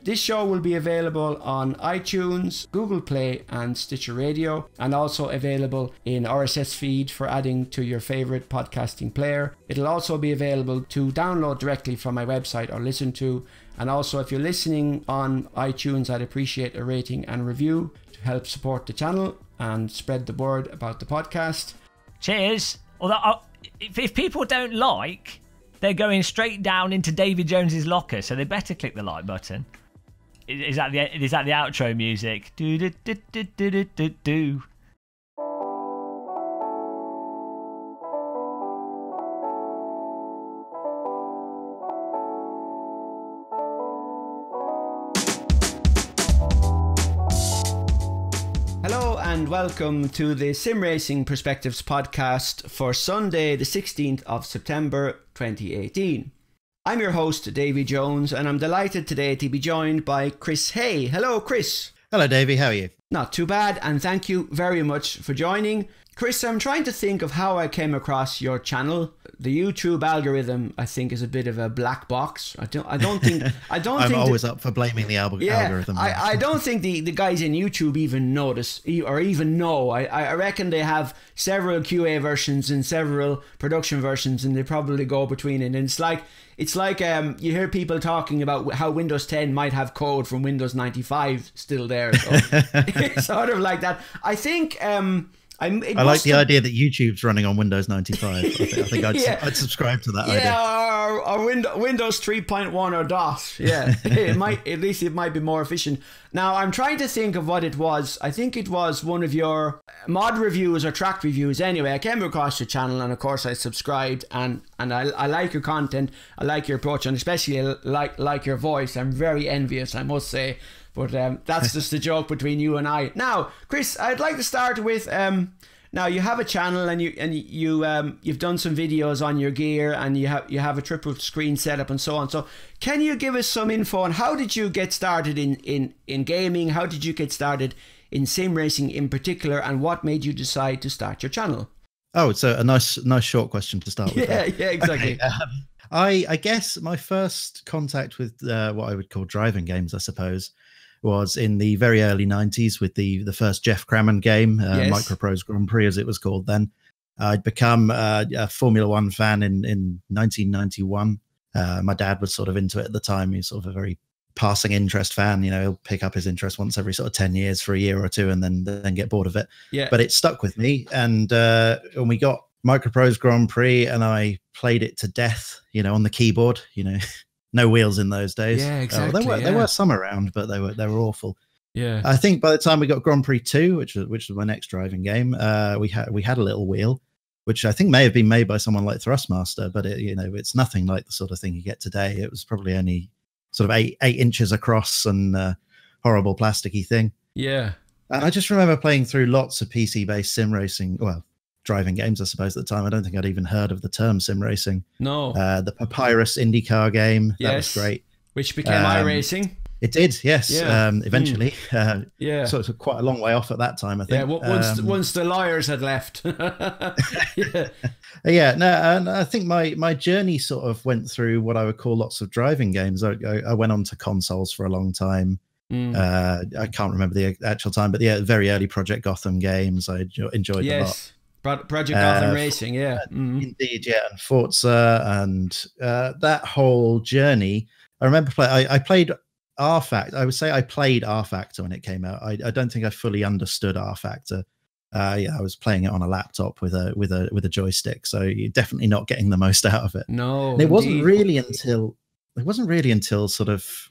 This show will be available on iTunes, Google Play and Stitcher Radio, and also available in RSS feed for adding to your favorite podcasting player. It'll also be available to download directly from my website or listen to. And also, if you're listening on iTunes, I'd appreciate a rating and review to help support the channel and spread the word about the podcast. Cheers. Although, if people don't like, they're going straight down into Davy Jones's locker, so they better click the like button. Is that the outro music? Do do do do do do do do. And welcome to the Sim Racing Perspectives podcast for Sunday, the 16th of September 2018. I'm your host, Davy Jones, and I'm delighted today to be joined by Chris Haye. Hello, Chris. Hello, Davy. How are you? Not too bad, and thank you very much for joining. Chris, I'm trying to think of how I came across your channel. The YouTube algorithm, I think, is a bit of a black box. I don't think. I'm always up for blaming the algorithm. I don't think the guys in YouTube even notice or even know. I reckon they have several QA versions and several production versions, and they probably go between it. And it's like you hear people talking about how Windows 10 might have code from Windows 95 still there. So it's sort of like that. I think. I like the idea that YouTube's running on Windows 95. I think I'd subscribe to that idea. Yeah, or Windows 3.1 or DOS. Yeah, at least it might be more efficient. Now, I'm trying to think of what it was. I think it was one of your mod reviews or track reviews. Anyway, I came across your channel, and of course I subscribed, and I like your content. I like your approach, and especially like your voice. I'm very envious, I must say. But that's just a joke between you and I. Now, Chris, I'd like to start with now you have a channel, and you've done some videos on your gear, and you have a triple screen setup and so on. So can you give us some info on how did you get started in gaming? How did you get started in sim racing in particular, and what made you decide to start your channel? Oh, it's a nice short question to start with. Yeah, exactly. Okay. I guess my first contact with what I would call driving games, I suppose, was in the very early 90s with the first Jeff Crammond game, yes. Microprose Grand Prix as it was called then. I'd become a Formula One fan in 1991. My dad was sort of into it at the time. He's sort of a very passing interest fan. You know, he'll pick up his interest once every sort of 10 years for a year or two and then get bored of it. Yeah. But it stuck with me. And when we got Microprose Grand Prix and I played it to death, you know, on the keyboard, you know, no wheels in those days. Yeah, exactly. There were some around, but they were awful. Yeah. I think by the time we got Grand Prix 2, which was my next driving game, we had a little wheel, which I think may have been made by someone like Thrustmaster, but it's nothing like the sort of thing you get today. It was probably only sort of 8 inches across and horrible plasticky thing. Yeah. And I just remember playing through lots of PC-based sim racing. Well, driving games, I suppose, at the time. I don't think I'd even heard of the term sim racing. No. The Papyrus IndyCar game, that was great. Which became iRacing. It did, yes. Yeah. Eventually. Yeah. So it's quite a long way off at that time, I think. Yeah, once the lawyers had left. Yeah. Yeah, no, and I think my journey sort of went through what I would call lots of driving games. I went on to consoles for a long time. I can't remember the actual time, but yeah, very early Project Gotham games. I enjoyed a lot. Project Gotham Racing, yeah. Indeed, yeah. And Forza and that whole journey. I remember I played rFactor. I would say I played rFactor when it came out. I don't think I fully understood rFactor. I was playing it on a laptop with a joystick, so you're definitely not getting the most out of it. No, and it wasn't really until sort of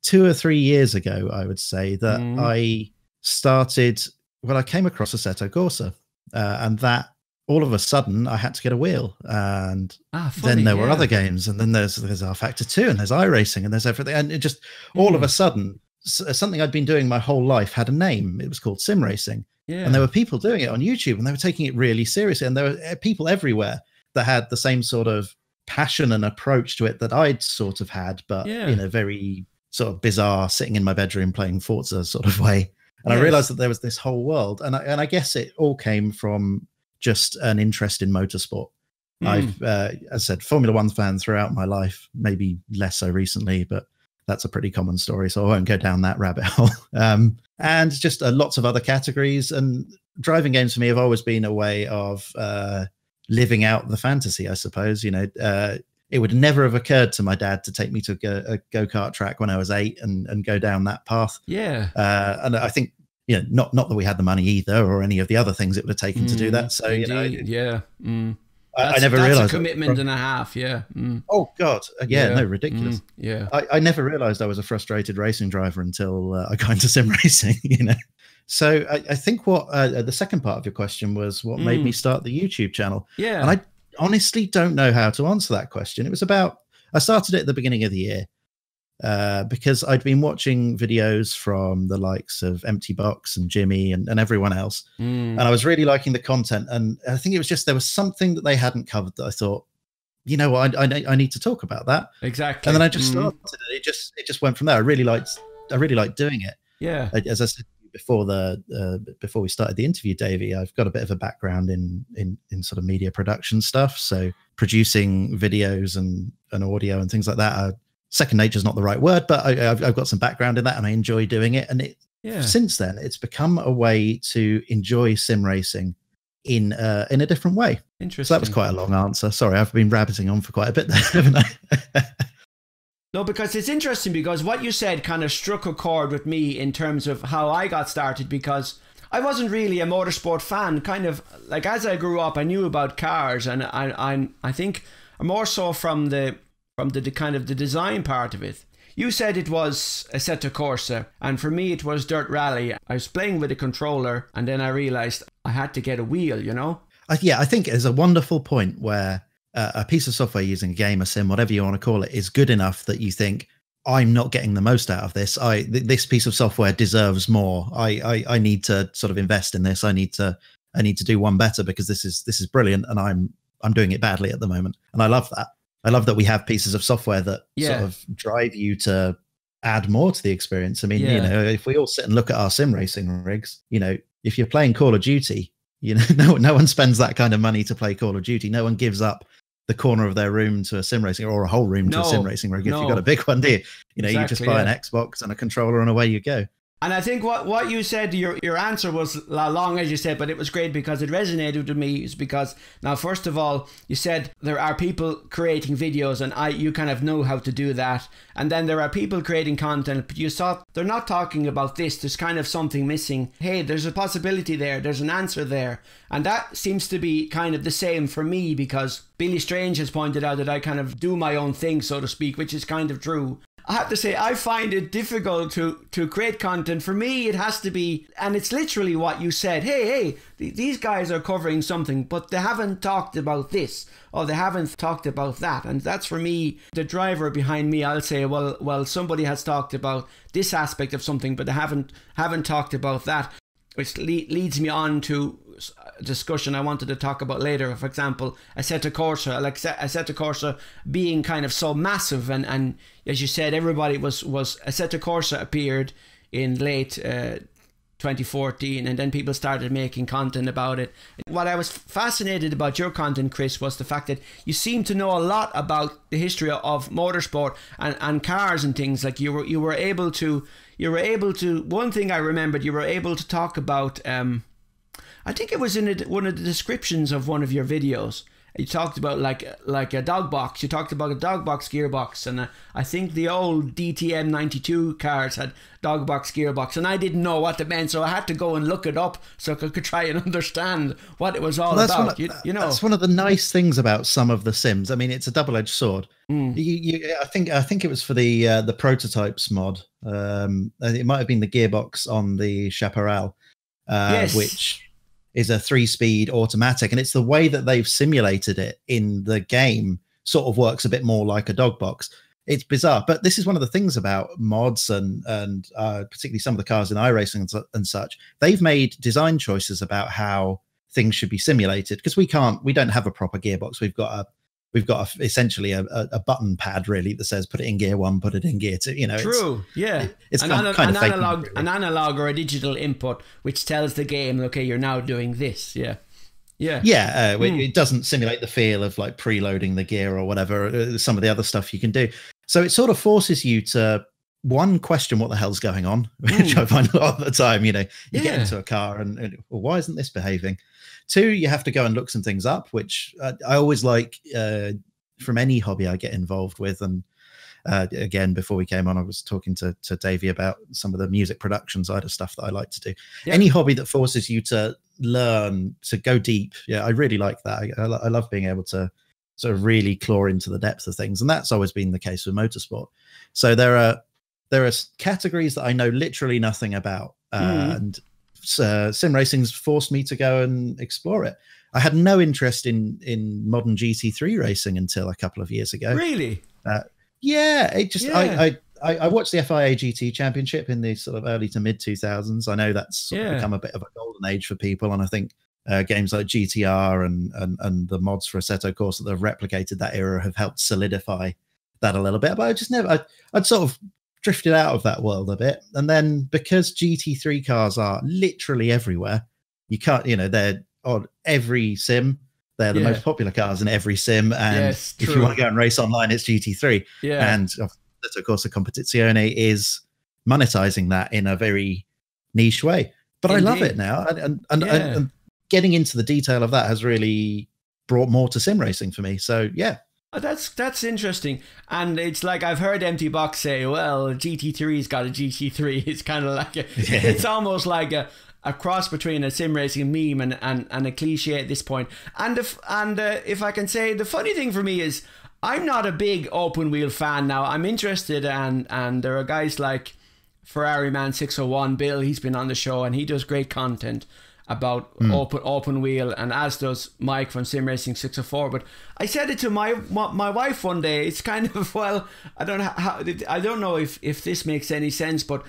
2 or 3 years ago, I would say, that I started. Well, I came across Assetto Corsa. And that all of a sudden I had to get a wheel, and then there were other games, and then there's rFactor 2, and there's iRacing, and there's everything, and it just all of a sudden something I'd been doing my whole life had a name. It was called sim racing, and there were people doing it on YouTube, and they were taking it really seriously, and there were people everywhere that had the same sort of passion and approach to it that I'd sort of had, but in a very sort of bizarre, sitting in my bedroom playing Forza sort of way. And I realized that there was this whole world. And I guess it all came from just an interest in motorsport. I've, as I said, Formula One fan throughout my life, maybe less so recently, but that's a pretty common story, so I won't go down that rabbit hole. And just lots of other categories. And driving games for me have always been a way of living out the fantasy, I suppose. You know, it would never have occurred to my dad to take me to a go-kart track when I was 8 and go down that path. Yeah. And I think, you know, not that we had the money either, or any of the other things it would have taken to do that. So, indeed. you know, yeah. I never realized that's a commitment and a half. Yeah. Oh God. Yeah. No, ridiculous. Yeah. I never realized I was a frustrated racing driver until I got into sim racing, you know? So I think what the second part of your question was what made me start the YouTube channel. Yeah. And I honestly don't know how to answer that question. It was I started it at the beginning of the year because I'd been watching videos from the likes of Empty Box and Jimmy and everyone else. And I was really liking the content. And I think it was just, there was something that they hadn't covered that I thought, you know what, I need to talk about that. Exactly. And then I just started it. It just went from there. I really liked doing it. Yeah. As I said before before we started the interview, Davy, I've got a bit of a background in sort of media production stuff. So producing videos and audio and things like that. Second nature is not the right word, but I've got some background in that, and I enjoy doing it. And since then, it's become a way to enjoy sim racing in a different way. Interesting. So that was quite a long answer. Sorry, I've been rabbiting on for quite a bit there, haven't I? No, because it's interesting, because what you said kind of struck a chord with me in terms of how I got started, because I wasn't really a motorsport fan. Kind of like as I grew up, I knew about cars, and I think more so from the kind of the design part of it. You said it was Assetto Corsa, and for me it was Dirt Rally. I was playing with a controller, and then I realized I had to get a wheel, you know? Yeah, I think there's a wonderful point where a piece of software using a game, a sim, whatever you want to call it, is good enough that you think, I'm not getting the most out of this. This piece of software deserves more. I need to sort of invest in this. I need to do one better, because this is brilliant, and I'm doing it badly at the moment. And I love that. I love that we have pieces of software that sort of drive you to add more to the experience. I mean, you know, if we all sit and look at our sim racing rigs, you know, if you're playing Call of Duty, you know, no one spends that kind of money to play Call of Duty. No one gives up the corner of their room to a sim racing, or a whole room to a sim racing rig. If you've got a big one, do you? You know, you just buy an Xbox and a controller and away you go. And I think what you said, your answer was long, as you said, but it was great because it resonated with me. Is because, now, first of all, you said there are people creating videos, and you kind of know how to do that. And then there are people creating content, but you saw they're not talking about this. There's kind of something missing. Hey, there's a possibility there. There's an answer there. And that seems to be kind of the same for me, because Billy Strange has pointed out that I kind of do my own thing, so to speak, which is kind of true. I have to say, I find it difficult to create content. For me, it has to be, and it's literally what you said. Hey, these guys are covering something, but they haven't talked about this, or they haven't talked about that. And that's, for me, the driver behind me. I'll say, well, somebody has talked about this aspect of something, but they haven't talked about that, which leads me on to a discussion I wanted to talk about later. For example, Assetto Corsa, like Assetto Corsa being kind of so massive, and as you said, everybody was Assetto Corsa appeared in late 2014, and then people started making content about it. What I was fascinated about your content, Chris, was the fact that you seem to know a lot about the history of motorsport and cars and things. Like you were able to one thing I remembered, you were able to talk about I think it was in one of the descriptions of one of your videos. You talked about like a dog box. You talked about a dog box gearbox, and I think the old DTM 92 cars had dog box gearbox, and I didn't know what it meant, so I had to go and look it up so I could try and understand what it was all about. You know, that's one of the nice things about some of the sims. I mean, it's a double-edged sword. I think it was for the prototypes mod. It might have been the gearbox on the Chaparral, yes, which is a 3-speed automatic, and it's the way that they've simulated it in the game sort of works a bit more like a dog box. It's bizarre, but this is one of the things about mods and particularly some of the cars in iRacing and such. They've made design choices about how things should be simulated, because we don't have a proper gearbox. We've got essentially a button pad, really, that says put it in gear 1, put it in gear 2. You know, true, it's an analog or a digital input which tells the game, okay, you're now doing this. It doesn't simulate the feel of like preloading the gear or whatever. Some of the other stuff you can do. So it sort of forces you to one, question what the hell's going on, which I find a lot of the time. You get into a car and well, why isn't this behaving? Two, you have to go and look some things up, which I always like from any hobby I get involved with. And again, before we came on, I was talking to Davy about some of the music production side of stuff that I like to do. Any hobby that forces you to learn, to go deep. Yeah, I really like that. I love being able to sort of really claw into the depth of things. And that's always been the case with motorsport. So there are categories that I know literally nothing about. And sim racing's forced me to go and explore it. I had no interest in modern GT3 racing until a couple of years ago. Really? I watched the FIA GT Championship in the sort of early to mid 2000s. I know that's sort of become a bit of a golden age for people, and I think games like GTR and the mods for Assetto Corsa that have replicated that era have helped solidify that a little bit. But I just I'd sort of drifted out of that world a bit, and then because GT3 cars are literally everywhere, you can't, they're on every sim. They're the most popular cars in every sim, and if you want to go and race online, it's GT3. And Assetto Corsa Competizione is monetizing that in a very niche way. But I love it now, and getting into the detail of that has really brought more to sim racing for me. So Oh, that's interesting. And it's like I've heard Empty Box say, well, GT3's got a GT3. It's kind of like it's almost like a cross between a sim racing meme and a cliche at this point. And if I can say, the funny thing for me is I'm not a big open wheel fan now. I'm interested, and there are guys like Ferrari Man 601 Bill. He's been on the show and he does great content about open wheel, and as does Mike from Sim Racing 604. But I said it to my wife one day. It's kind of, well, I don't know if this makes any sense, but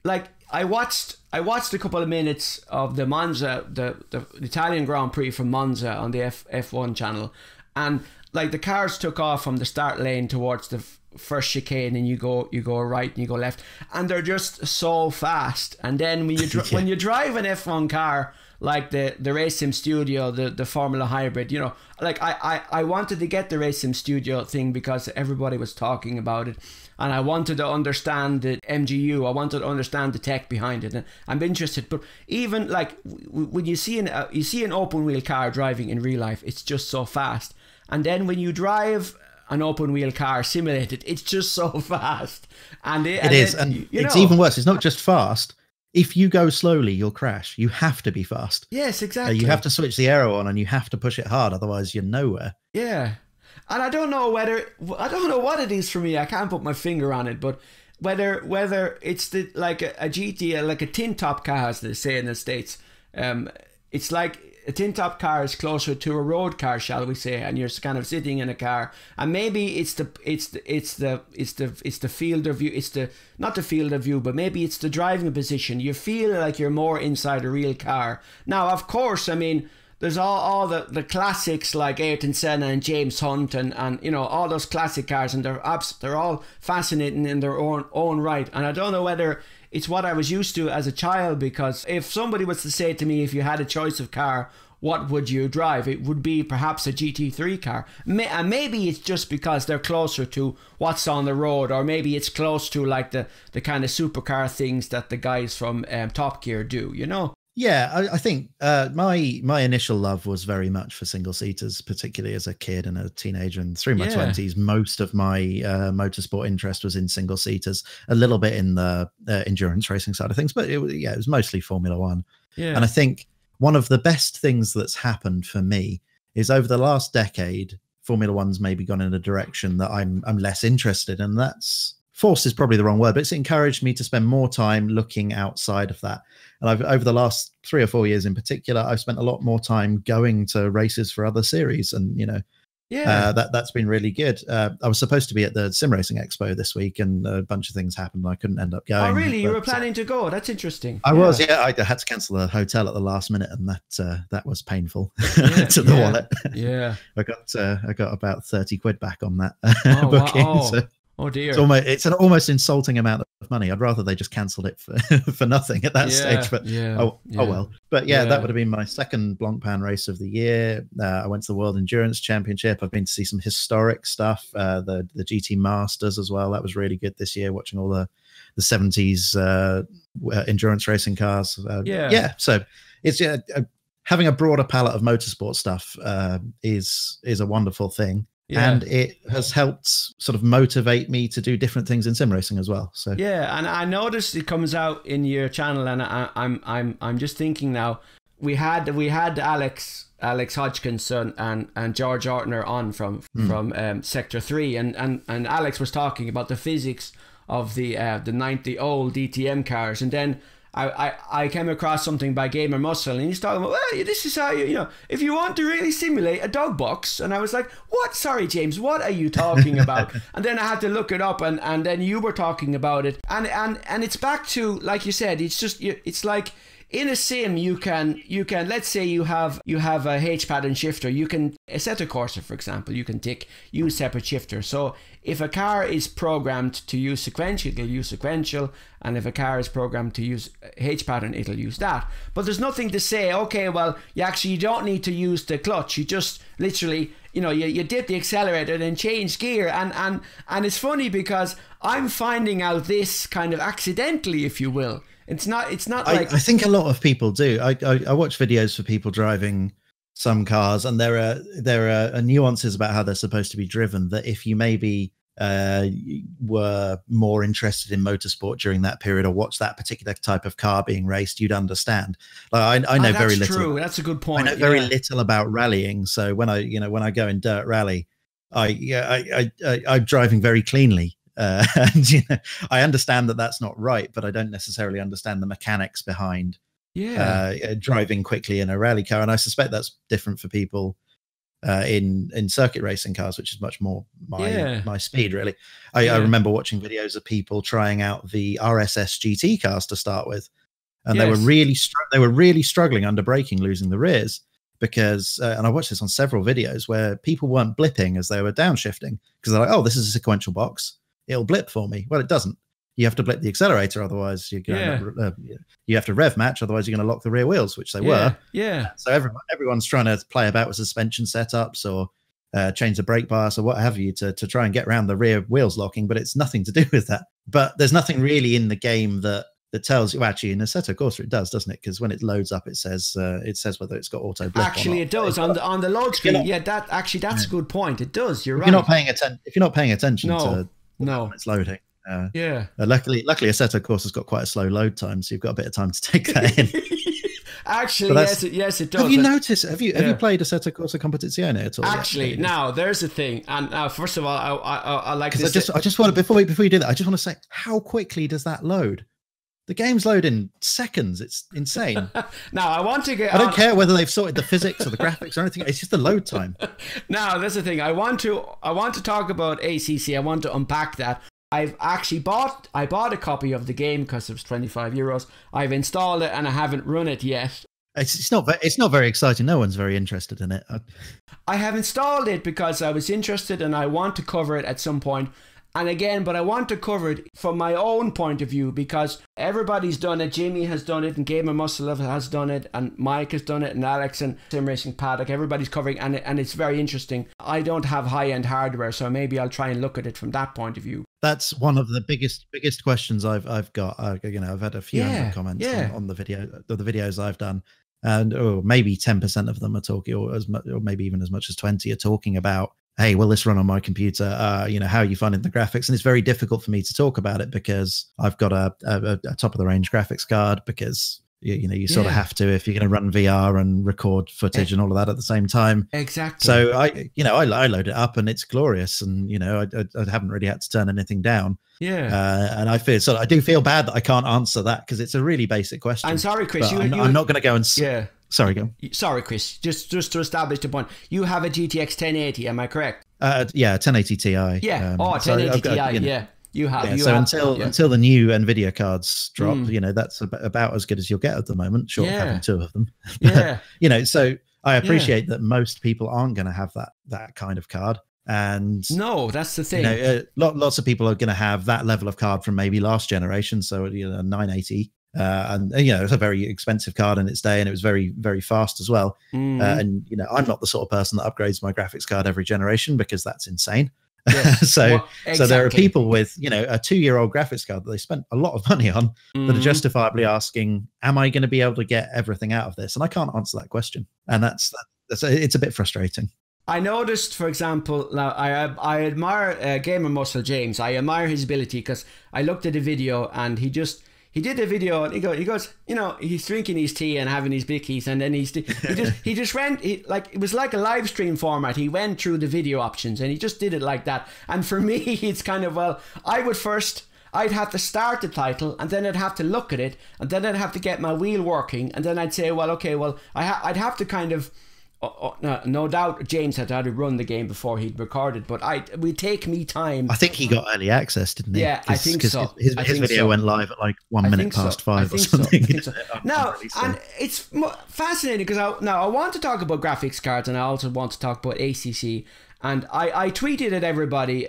like I watched a couple of minutes of the Monza, the Italian Grand Prix from Monza on the F1 channel, and like the cars took off from the start lane towards the first chicane, and you go right and you go left, and they're just so fast. And then when you when you drive an F1 car like the RaceSim Studio, the Formula Hybrid, like I wanted to get the RaceSim Studio thing because everybody was talking about it, and I wanted to understand the MGU. I wanted to understand the tech behind it, and I'm interested. But even like when you see an open wheel car driving in real life, it's just so fast. And then when you drive an open wheel car simulated, it's just so fast. And it's even worse. It's not just fast. If you go slowly, you'll crash. You have to be fast. Yes, exactly. You have to switch the aero on, and you have to push it hard, otherwise you're nowhere. Yeah. And I don't know what it is for me. I can't put my finger on it, but whether it's like a GT, like a tin top car, as they say in the States. It's like a tin top car is closer to a road car, shall we say, and you're kind of sitting in a car, and maybe it's the field of view, it's not the field of view, but maybe it's the driving position. You feel like you're more inside a real car. Now, of course, I mean, there's all the classics like Ayrton Senna and James Hunt and all those classic cars, and they're all fascinating in their own right. And I don't know whether it's what I was used to as a child, because if somebody was to say to me, if you had a choice of car, what would you drive? It would be perhaps a GT3 car. And maybe it's just because they're closer to what's on the road, or maybe it's close to like the kind of supercar things that the guys from Top Gear do, Yeah, I think my initial love was very much for single seaters, particularly as a kid and a teenager, and through my 20s, most of my motorsport interest was in single seaters, a little bit in the endurance racing side of things, but it was mostly Formula One. Yeah. And I think one of the best things that's happened for me is over the last decade, Formula One's maybe gone in a direction that I'm less interested in. That's force is probably the wrong word, but it's encouraged me to spend more time looking outside of that. And over the last 3 or 4 years in particular, I've spent a lot more time going to races for other series, and that's been really good. I was supposed to be at the Sim Racing Expo this week, and a bunch of things happened. I couldn't end up going. Oh, really? You were planning to go? That's interesting. I was. Yeah, I had to cancel the hotel at the last minute, and that was painful to the wallet. Yeah, I got about 30 quid back on that booking. Wow. Oh dear. It's an almost insulting amount of money. I'd rather they just cancelled it for, for nothing at that stage. But oh well. But that would have been my second Blancpain race of the year. I went to the World Endurance Championship. I've been to see some historic stuff. The GT Masters as well. That was really good this year. Watching all the 70s endurance racing cars. So it's having a broader palette of motorsport stuff is a wonderful thing. And it has helped sort of motivate me to do different things in sim racing as well. So and I noticed it comes out in your channel, and I'm just thinking now. We had Alex Hodgkinson and George Ortner on from Sector 3, and Alex was talking about the physics of the 90 old DTM cars, and then I came across something by Gamer Muscle, and he's talking about, well, this is how you know, if you want to really simulate a dog box. And I was like, what? Sorry, James, what are you talking about? And then I had to look it up, and then you were talking about it, and it's back to, like you said, it's like in a sim you can let's say you have a H pattern shifter. You can Assetto Corsa, for example, you can use separate shifter. So if a car is programmed to use sequential, it'll use sequential, and if a car is programmed to use H pattern, it'll use that. But there's nothing to say, okay, well, you don't need to use the clutch. You just literally, you dip the accelerator and then change gear. And it's funny because I'm finding out this kind of accidentally, if you will. It's not like, I think a lot of people do. I watch videos for people driving some cars, and there are nuances about how they're supposed to be driven that if you maybe were more interested in motorsport during that period, or watch that particular type of car being raced, you'd understand. Like I know very little. True. That's a good point. I know very little about rallying, so when I go in dirt rally, I'm driving very cleanly. And I understand that that's not right, but I don't necessarily understand the mechanics behind driving quickly in a rally car. And I suspect that's different for people in circuit racing cars, which is much more my speed, really. I remember watching videos of people trying out the RSS GT cars to start with, and they were really struggling under braking, losing the rears. Because, and I watched this on several videos where people weren't blipping as they were downshifting, because they're like, oh, this is a sequential box, it'll blip for me. Well, it doesn't. You have to blip the accelerator, otherwise you have to rev match, otherwise you're going to lock the rear wheels, which they were. So everyone's trying to play about with suspension setups or change the brake bias or what have you to try and get around the rear wheels locking, but it's nothing to do with that. But there's nothing really in the game that tells you. Well, actually, in Assetto Corsa it does, doesn't it? Because when it loads up, it says whether it's got auto blip. Actually, it does on the load screen. That's a good point. It does. You're right. If you're not paying attention to when it's loading. Luckily Assetto Corsa's got quite a slow load time, so you've got a bit of time to take that in. Actually, yes, it does. Have you noticed? Have you played Assetto Corsa Competizione at all? Actually, now there's a thing, and now first of all, I like this. I just want to before you do that, I just want to say, how quickly does that load? The game's load in seconds. It's insane. Now I want to get. I don't care whether they've sorted the physics or the graphics or anything. It's just the load time. Now that's the thing. I want to talk about ACC. I want to unpack that. I've actually bought a copy of the game because it was €25. I've installed it and I haven't run it yet. It's not very exciting. No one's very interested in it. I have installed it because I was interested and I want to cover it at some point. And again, but I want to cover it from my own point of view, because everybody's done it. Jimmy has done it, and Gamer Muscle has done it, and Mike has done it, and Alex and Sim Racing Paddock. Everybody's covering, and it's very interesting. I don't have high-end hardware, so maybe I'll try and look at it from that point of view. That's one of the biggest questions I've got. I've had a few hundred comments on the videos I've done, and maybe 10% of them are talking, or maybe even as much as 20 are talking about, hey, will this run on my computer? How are you finding the graphics? And it's very difficult for me to talk about it because I've got a top of the range graphics card, because you sort of have to if you're going to run VR and record footage and all of that at the same time. Exactly. So I load it up and it's glorious, and I haven't really had to turn anything down. And I do feel bad that I can't answer that, because it's a really basic question. I'm sorry, Chris. I'm not going to go and Sorry, go. Sorry, Chris. Just to establish the point, you have a GTX 1080, am I correct? 1080 Ti. Yeah. 1080 Ti. Yeah. You have. Until the new NVIDIA cards drop, that's about as good as you'll get at the moment. Short of having two of them. Yeah. So I appreciate that most people aren't going to have that kind of card. And no, that's the thing. Lots of people are going to have that level of card from maybe last generation, so a 980. And it's a very expensive card in its day, and it was very, very fast as well. And I'm not the sort of person that upgrades my graphics card every generation, because that's insane. Yes. So there are people with a 2-year-old graphics card that they spent a lot of money on that are justifiably asking, am I going to be able to get everything out of this? And I can't answer that question, and that's it's a bit frustrating. I noticed, for example, now I admire Gamer Muscle James. I admire his ability, because I looked at a video and he did a video and he goes, he's drinking his tea and having his bickies, and then he just went, it was like a live stream format. He went through the video options and he just did it like that. And for me, it's kind of, I'd have to start the title, and then I'd have to look at it, and then I'd have to get my wheel working, and then I'd say, I'd have to kind of, no doubt James had to run the game before he'd recorded, but it would take me time. I think he got early access, didn't he? Yeah, I think so. His video went live at like 1 minute past 5 or something. Now, and it's fascinating, because I want to talk about graphics cards, and I also want to talk about ACC. And I tweeted at everybody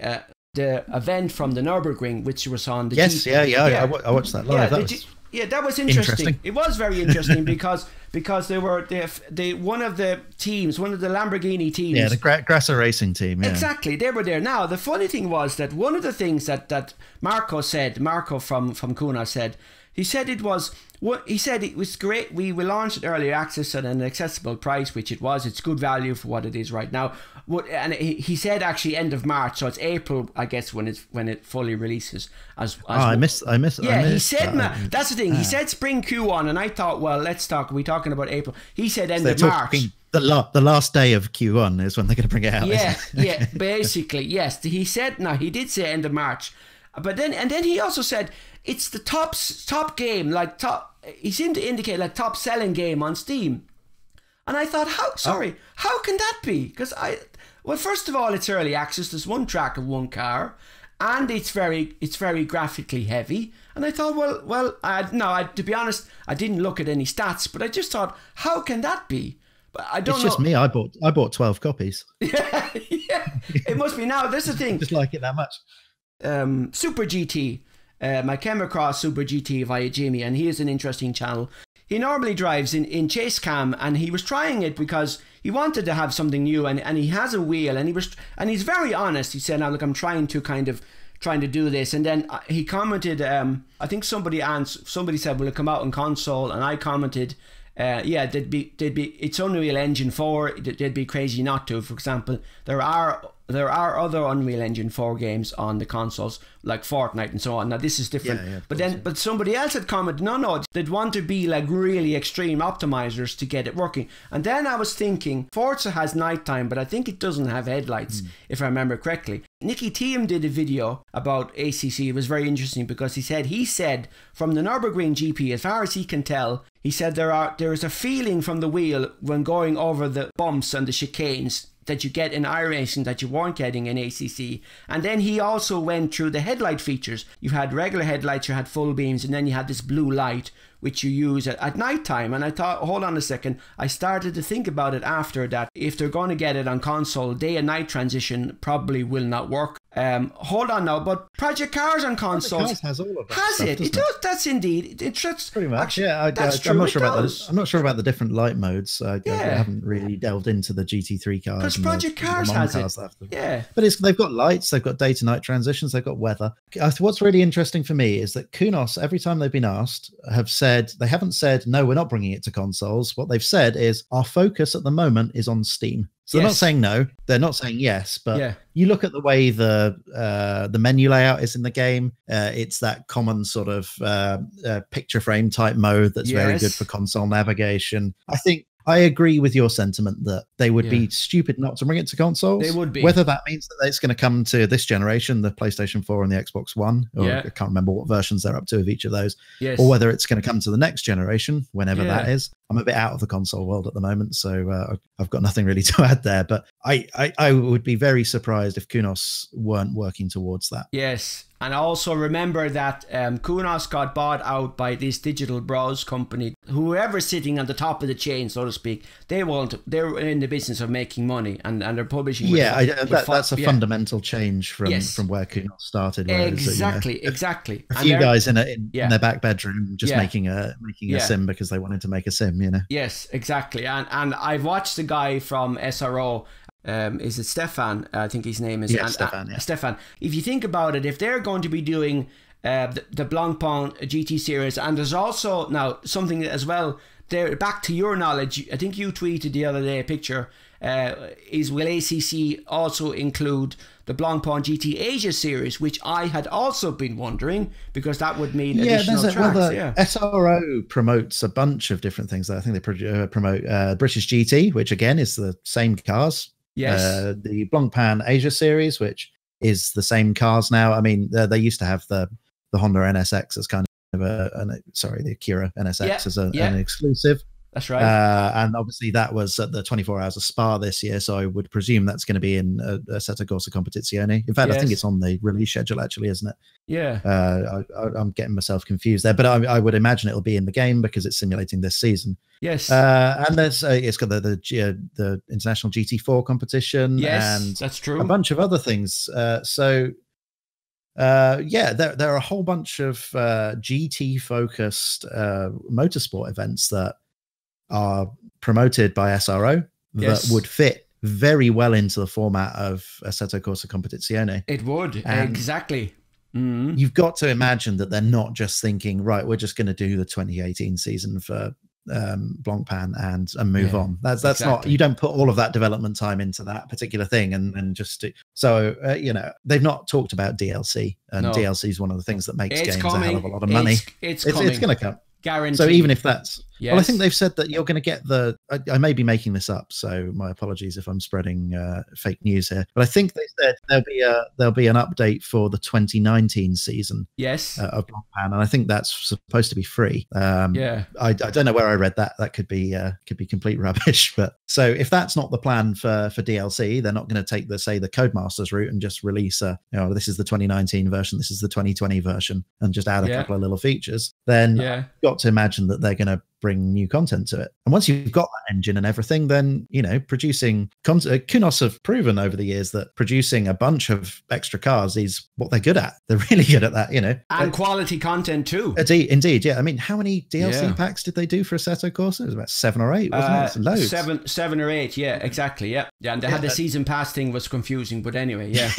the event from the Nürburgring, which was on the I watched that live. That was interesting. It was very interesting because they were one of the teams, one of the Lamborghini teams. Yeah, the Grasser Racing team. Yeah. Exactly, they were there. Now, the funny thing was that one of the things that Marco from Kuna said, he said it was great. We launched it early access at an accessible price, which it was. It's good value for what it is right now. And he said actually end of March, so it's April, I guess, when it fully releases. I missed. Yeah, he said that's the thing. He said spring Q1, and I thought, well, are we talking about April? He said end of March. The last day of Q1 is when they're going to bring it out. Yeah, basically, yes. He did say end of March, but then he also said it's the top game, he seemed to indicate like top selling game on Steam. And I thought, how can that be? Because first of all, it's early access. There's one track of one car, and it's very graphically heavy. And I thought, to be honest, I didn't look at any stats, but I just thought, how can that be? But I don't know. It's just me. I bought 12 copies. Yeah, it must be. Now, there's the thing. Just like it that much. Super GT. I came across Super GT via Jimmy, and he is an interesting channel. He normally drives in chase cam, and he was trying it because he wanted to have something new, and he has a wheel, and he's very honest. He said, "Now look, I'm trying to do this," and then he commented. I think somebody said, "Will it come out on console?" And I commented, "Yeah, they'd be. It's Unreal Engine 4. They'd be crazy not to." For example, there are other Unreal Engine 4 games on the consoles, like Fortnite and so on. Now this is different, but somebody else had commented, no, they'd want to be like really extreme optimizers to get it working. And then I was thinking, Forza has nighttime, but I think it doesn't have headlights, if I remember correctly. Nicky Thiem did a video about ACC. It was very interesting because he said from the Nürburgring GP, as far as he can tell, he said there is a feeling from the wheel when going over the bumps and the chicanes that you get in iRacing that you weren't getting in ACC. And then he also went through the headlight features. You had regular headlights, you had full beams, and then you had this blue light which you use at night time. And I thought, hold on a second, I started to think about it after that. If they're going to get it on console, day and night transition probably will not work. Hold on now, but Project Cars on consoles Cars has all of that. Has stuff, it? It does. That's indeed. It's pretty much. Actually, yeah, that's true. I'm not sure about the different light modes. I haven't really delved into the GT3 cars. Because Project Cars has it. Yeah, but they've got lights, they've got day to night transitions, they've got weather. What's really interesting for me is that Kunos, every time they've been asked, they haven't said no, we're not bringing it to consoles. What they've said is our focus at the moment is on Steam. So they're not saying no, they're not saying yes, but you look at the way the menu layout is in the game. It's that common sort of picture frame type mode that's very good for console navigation. I think I agree with your sentiment that they would be stupid not to bring it to consoles. They would be. Whether that means that it's going to come to this generation, the PlayStation 4 and the Xbox One, or I can't remember what versions they're up to of each of those, or whether it's going to come to the next generation, whenever that is. I'm a bit out of the console world at the moment, so I've got nothing really to add there. But I would be very surprised if Kunos weren't working towards that. Yes. And also remember that Kunos got bought out by this digital browse company. Whoever's sitting on the top of the chain, so to speak, they're in the business of making money, and they're publishing. That's a fundamental change from where Kunos started. Exactly. A few guys in their back bedroom just making a sim because they wanted to make a sim, you know. Yes, exactly. And I've watched the guy from SRO. Is it Stefan? I think his name is. Yeah, Stefan. Yeah. Stefan. If you think about it, if they're going to be doing the Blancpain GT series, and there's also now something as well. There, back to your knowledge, I think you tweeted the other day a picture. Will ACC also include the Blancpain GT Asia series, which I had also been wondering, because that would mean additional tracks. SRO promotes a bunch of different things. I think they promote British GT, which again is the same cars. Yes. The Blancpain Asia series, which is the same cars now. I mean, they used to have the Honda NSX as kind of the Acura NSX as an exclusive. That's right. And obviously that was at the 24 Hours of Spa this year, so I would presume that's going to be in Assetto Corsa Competizione. In fact, I think it's on the release schedule, actually, isn't it? Yeah. I'm getting myself confused there, but I would imagine it'll be in the game because it's simulating this season. Yes. And there's it's got the International GT4 competition. Yes, and that's true. A bunch of other things. There are a whole bunch of GT focused motorsport events that are promoted by SRO that would fit very well into the format of Assetto Corsa Competizione. It would, exactly. Mm-hmm. You've got to imagine that they're not just thinking, right, we're just going to do the 2018 season for Blancpain and move on. That's exactly. Not, you don't put all of that development time into that particular thing and just do, so they've not talked about DLC, and DLC is one of the things that makes games a hell of a lot of money. It's going to come. Guaranteed. So even if that's well, I think they've said that you're going to get the. I may be making this up, so my apologies if I'm spreading fake news here. But I think they said there'll be an update for the 2019 season. Yes. Of Blancpain, and I think that's supposed to be free. I don't know where I read that. That could be complete rubbish. But so if that's not the plan for DLC, they're not going to take the Codemasters route and just release this is the 2019 version, this is the 2020 version, and just add a couple of little features. Then you've got to imagine that they're going to bring new content to it. And once you've got that engine and everything, then producing content. Kunos have proven over the years that producing a bunch of extra cars is what they're good at. They're really good at that, and quality content too. Indeed, yeah. I mean, how many DLC packs did they do for Assetto Corsa? It was about 7 or 8, wasn't it? Loads. 7 or 8, yeah, exactly, yeah. And they had the season pass thing was confusing, but anyway, yeah.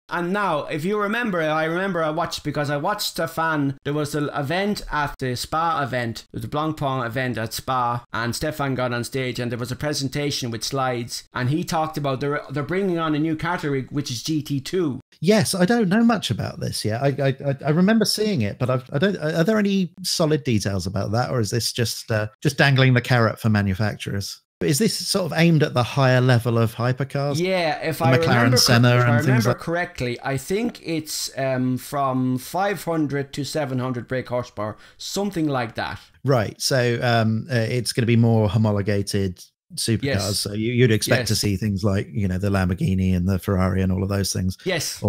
And now, if you remember, I watched Stefan. There was an event at the Spa event, the Blancpain event at Spa, and Stefan got on stage and there was a presentation with slides, and he talked about they're bringing on a new category, which is GT2. Yes, I don't know much about this yet. I remember seeing it, but I don't. Are there any solid details about that, or is this just dangling the carrot for manufacturers? Is this sort of aimed at the higher level of hypercars? Yeah, if I remember correctly, I think it's from 500 to 700 brake horsepower, something like that. Right. So it's going to be more homologated supercars. Yes. So you'd expect to see things like the Lamborghini and the Ferrari and all of those things. Yes.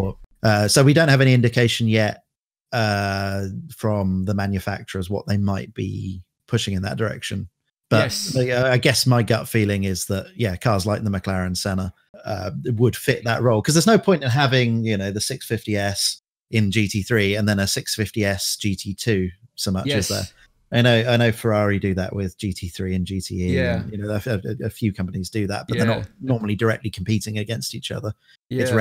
So we don't have any indication yet from the manufacturers what they might be pushing in that direction. But I guess my gut feeling is that, cars like the McLaren Senna would fit that role, because there's no point in having, the 650S in GT3 and then a 650S GT2 so much as there. I know Ferrari do that with GT3 and GTE. Yeah. And, a few companies do that, but they're not normally directly competing against each other. Yeah. It's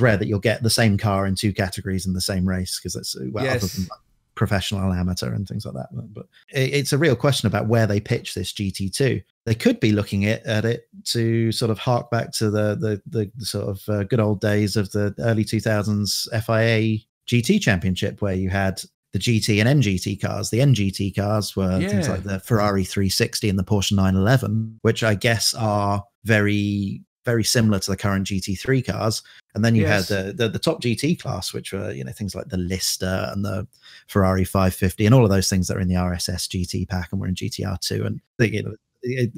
rare that you'll get the same car in 2 categories in the same race, because that's other than professional, amateur and things like that. But it's a real question about where they pitch this GT2. They could be looking at it to sort of hark back to the sort of good old days of the early 2000s FIA GT championship, where you had the GT and NGT cars. The NGT cars were things like the Ferrari 360 and the Porsche 911, which I guess are very very similar to the current GT3 cars. And then you Yes. had the top GT class, which were, you know, things like the Lister and the Ferrari 550 and all of those things that are in the RSS GT pack and we're in GTR2 and you know,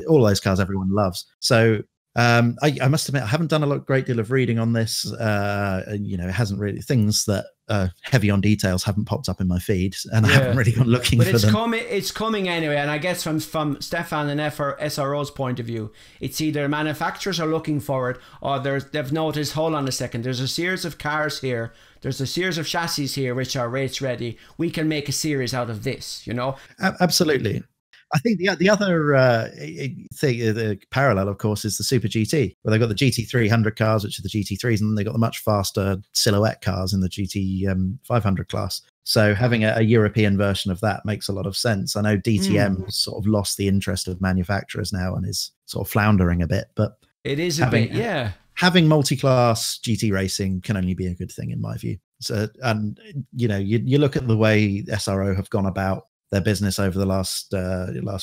all those cars everyone loves. So I must admit I haven't done a great deal of reading on this. You know, it hasn't really, things that are heavy on details haven't popped up in my feed, and I haven't really gone looking but for them. It's coming anyway, and I guess from Stefan and SRO's point of view, it's either manufacturers are looking for it or they've noticed, hold on a second, there's a series of cars here, there's a series of chassis here which are race ready, we can make a series out of this, you know. Absolutely. I think the other thing, the parallel, of course, is the Super GT, where they've got the GT300 cars, which are the GT3s, and then they've got the much faster silhouette cars in the GT 500 class. So having a European version of that makes a lot of sense. I know DTM sort of lost the interest of manufacturers now and is sort of floundering a bit, but it is a bit, yeah. Having multi-class GT racing can only be a good thing in my view. So, and you know, you look at the way SRO have gone about their business over the last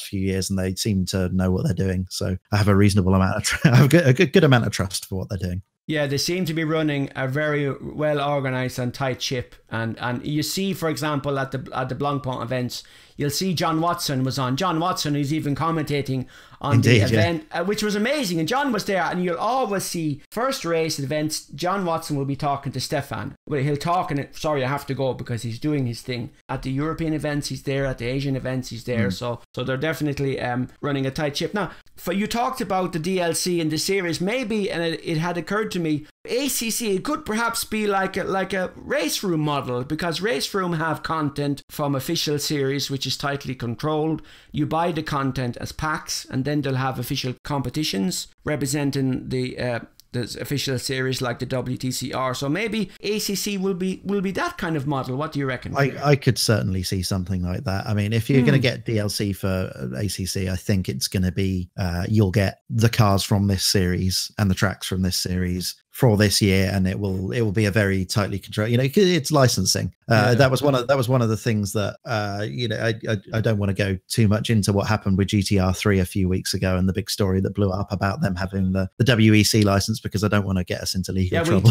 few years, and they seem to know what they're doing. So I have a reasonable amount of I have a good amount of trust for what they're doing. Yeah, they seem to be running a very well organized and tight ship, and you see, for example, at the Blancpain events, you'll see John Watson was on. John Watson is even commentating on the event, which was amazing. And John was there, and you'll always see first race events. John Watson will be talking to Stefan. Well, he'll talk, and sorry, I have to go because he's doing his thing at the European events. He's there at the Asian events. He's there, so they're definitely running a tight ship. Now, for you talked about the DLC and the series, maybe, and it had occurred to me, ACC, it could perhaps be like a RaceRoom model, because RaceRoom have content from official series which is tightly controlled. You buy the content as packs, and then they'll have official competitions representing the official series like the WTCR. So maybe ACC will be that kind of model. What do you reckon? I could certainly see something like that. I mean, if you're going to get DLC for ACC, I think it's going to be you'll get the cars from this series and the tracks from this series for this year, and it will be a very tightly controlled. You know, it's licensing. That was one of the things that you know, I don't want to go too much into what happened with GTR3 a few weeks ago and the big story that blew up about them having the WEC license, because I don't want to get us into legal trouble.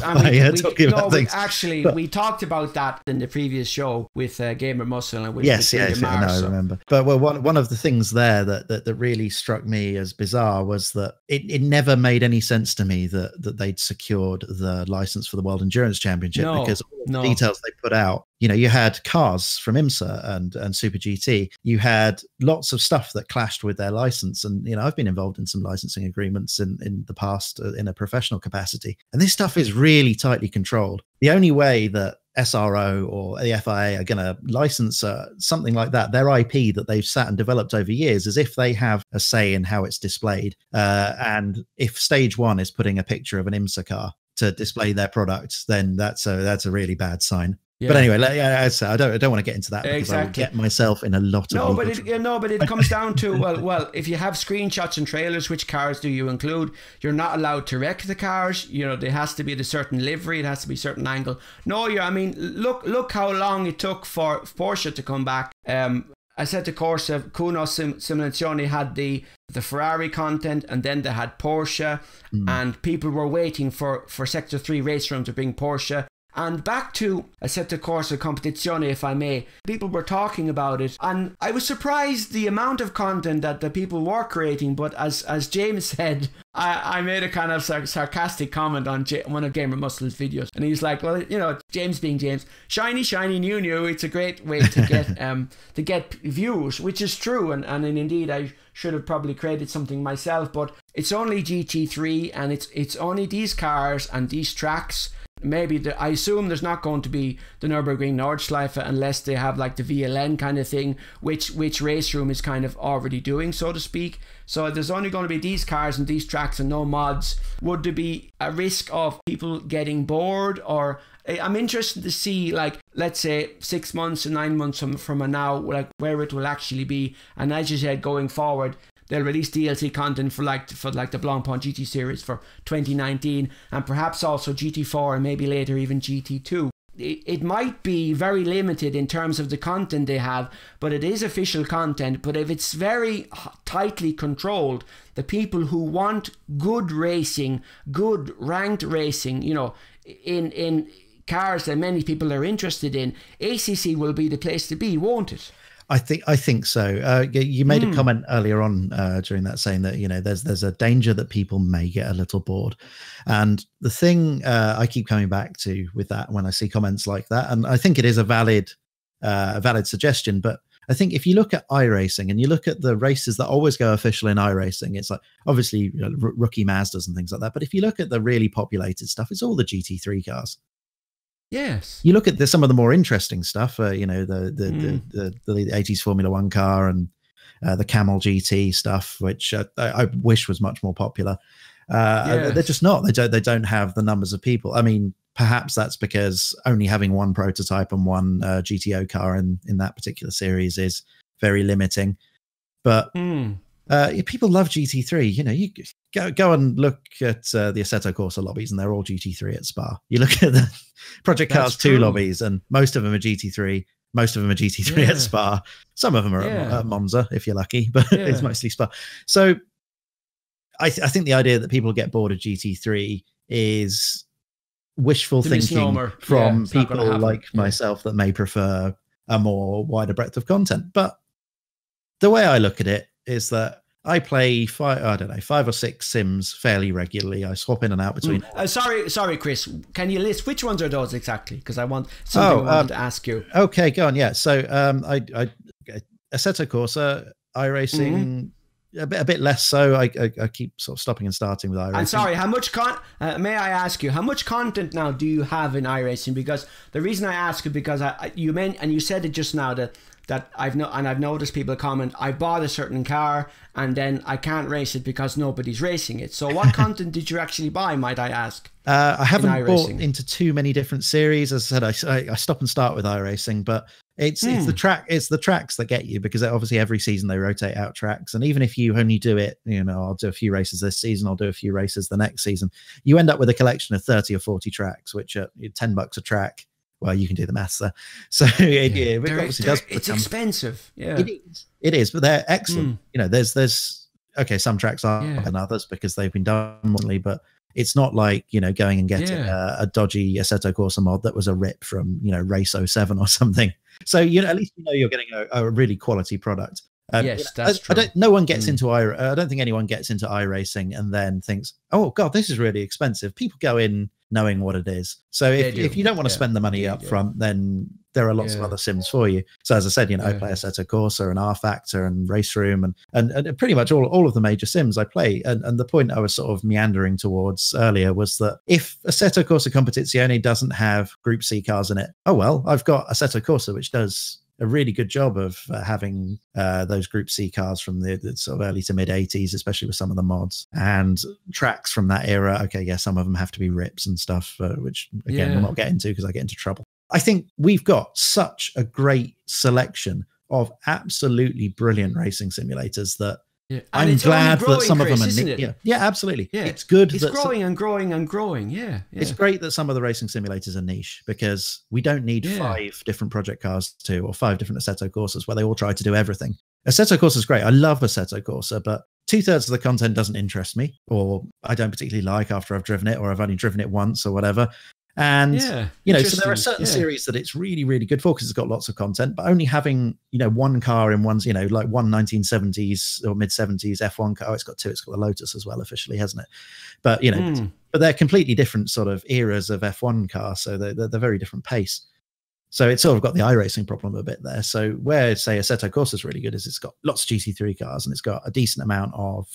We talked about that in the previous show with Gamer Muscle and with I remember. But one of the things there that really struck me as bizarre was that it never made any sense to me that they'd secured the license for the World Endurance Championship, because all the details they put out, you know, you had cars from IMSA and Super GT, you had lots of stuff that clashed with their license. And, you know, I've been involved in some licensing agreements in the past in a professional capacity, and this stuff is really tightly controlled. The only way that SRO or the FIA are going to license something like that, their IP that they've sat and developed over years, is if they have a say in how it's displayed. And if Stage 1 is putting a picture of an IMSA car to display their product, then that's a really bad sign. Yeah. But anyway, I don't want to get into that, because I will get myself in a lot of but it comes down to well, if you have screenshots and trailers, which cars do you include? You're not allowed to wreck the cars. You know, there has to be a certain livery, it has to be a certain angle. I mean, look how long it took for Porsche to come back. Assetto Corsa Cuno Simulazione had the Ferrari content, and then they had Porsche, and people were waiting for Sector 3 RaceRoom to bring Porsche. And back to Assetto Corsa Competizione, if I may, people were talking about it, and I was surprised the amount of content that the people were creating. But as James said, I made a kind of sarcastic comment on one of Gamer Muscle's videos, and he's like, well, you know, James being James, shiny, new, it's a great way to get views, which is true, and indeed I should have probably created something myself, but it's only GT3, and it's only these cars and these tracks. Maybe I assume there's not going to be the Nürburgring Nordschleife unless they have like the VLN kind of thing, which RaceRoom is kind of already doing, so to speak. So there's only going to be these cars and these tracks and no mods. Would there be a risk of people getting bored? Or I'm interested to see, like, let's say 6 months or 9 months from now, like where it will actually be. And as you said, going forward, they'll release DLC content for the Blancpain GT series for 2019, and perhaps also GT4 and maybe later even GT2. it might be very limited in terms of the content they have, but it is official content. But if it's very tightly controlled, the people who want good racing, good ranked racing, you know, in cars that many people are interested in, ACC will be the place to be, won't it? I think so. You made a comment earlier on during that saying that, you know, there's a danger that people may get a little bored, and the thing I keep coming back to with that when I see comments like that, and I think it is a valid suggestion, but I think if you look at iRacing and you look at the races that always go official in iRacing, it's like obviously, you know, rookie Mazdas and things like that. But if you look at the really populated stuff, it's all the GT3 cars. Yes. You look at some of the more interesting stuff, you know, the 80s Formula One car and the Camel GT stuff, which I wish was much more popular. They're just not. They don't have the numbers of people. I mean, perhaps that's because only having one prototype and one GTO car in that particular series is very limiting. But people love GT3. You know, you go and look at the Assetto Corsa lobbies, and they're all GT3 at Spa. You look at the Project Cars 2 lobbies, and most of them are GT3. Most of them are GT3 at Spa. Some of them are at Monza, if you're lucky, but it's mostly Spa. So I think the idea that people get bored of GT3 is wishful thinking from people like myself that may prefer a more wider breadth of content. But the way I look at it is that I play 5 or 6 sims fairly regularly. I swap in and out between. Sorry, Chris. Can you list which ones are those exactly? Because I want something I wanted to ask you. Okay, go on. Yeah. So I Assetto Corsa, iRacing, a bit less so. I keep sort of stopping and starting with iRacing. I'm sorry. How much may I ask you? How much content now do you have in iRacing? Because the reason I ask is because you said it just now that I've noticed people comment, I bought a certain car and then I can't race it because nobody's racing it. So what content did you actually buy, might I ask? I haven't bought into too many different series. As I said, I stop and start with iRacing, but it's the tracks that get you, because obviously every season they rotate out tracks. And even if you only do it, you know, I'll do a few races this season, I'll do a few races the next season, you end up with a collection of 30 or 40 tracks, which are $10 a track. Well, you can do the maths there. So it's expensive. Yeah, it is, but they're excellent. You know, there's some tracks are better than others because they've been done monthly, but it's not like, you know, going and getting a dodgy Assetto Corsa mod that was a rip from, you know, Race 07 or something. So, you know, at least you know you're getting a really quality product. Yes, that's true. No one gets into I don't think anyone gets into iRacing and then thinks, oh God, this is really expensive. People go in knowing what it is. So if you don't want to spend the money up front, then there are lots of other sims for you. So as I said, you know, I play Assetto Corsa and rFactor and RaceRoom and pretty much all of the major sims I play. And the point I was sort of meandering towards earlier was that if Assetto Corsa Competizione doesn't have Group C cars in it, oh well, I've got Assetto Corsa, which does a really good job of having those Group C cars from the sort of early to mid 80s, especially with some of the mods and tracks from that era. Okay, yeah, some of them have to be rips and stuff, which again we'll not get into because I get into trouble. I think we've got such a great selection of absolutely brilliant racing simulators that I'm glad that some of them are yeah, absolutely. Yeah. It's good. It's growing and growing and growing. Yeah. It's great that some of the racing simulators are niche, because we don't need 5 different Project Cars 2 or 5 different Assetto Corsas where they all try to do everything. Assetto Corsa is great. I love Assetto Corsa, but 2/3 of the content doesn't interest me, or I don't particularly like after I've driven it, or I've only driven it once or whatever. And, you know, so there are certain series that it's really, really good for because it's got lots of content, but only having, you know, one car in one's, you know, like one 1970s or mid 70s F1 car. Oh, it's got 2. It's got the Lotus as well, officially, hasn't it? But, you know, but they're completely different sort of eras of F1 cars. So they're very different pace. So it's sort of got the iRacing problem a bit there. So where, say, Assetto Corsa is really good is it's got lots of GT3 cars and it's got a decent amount of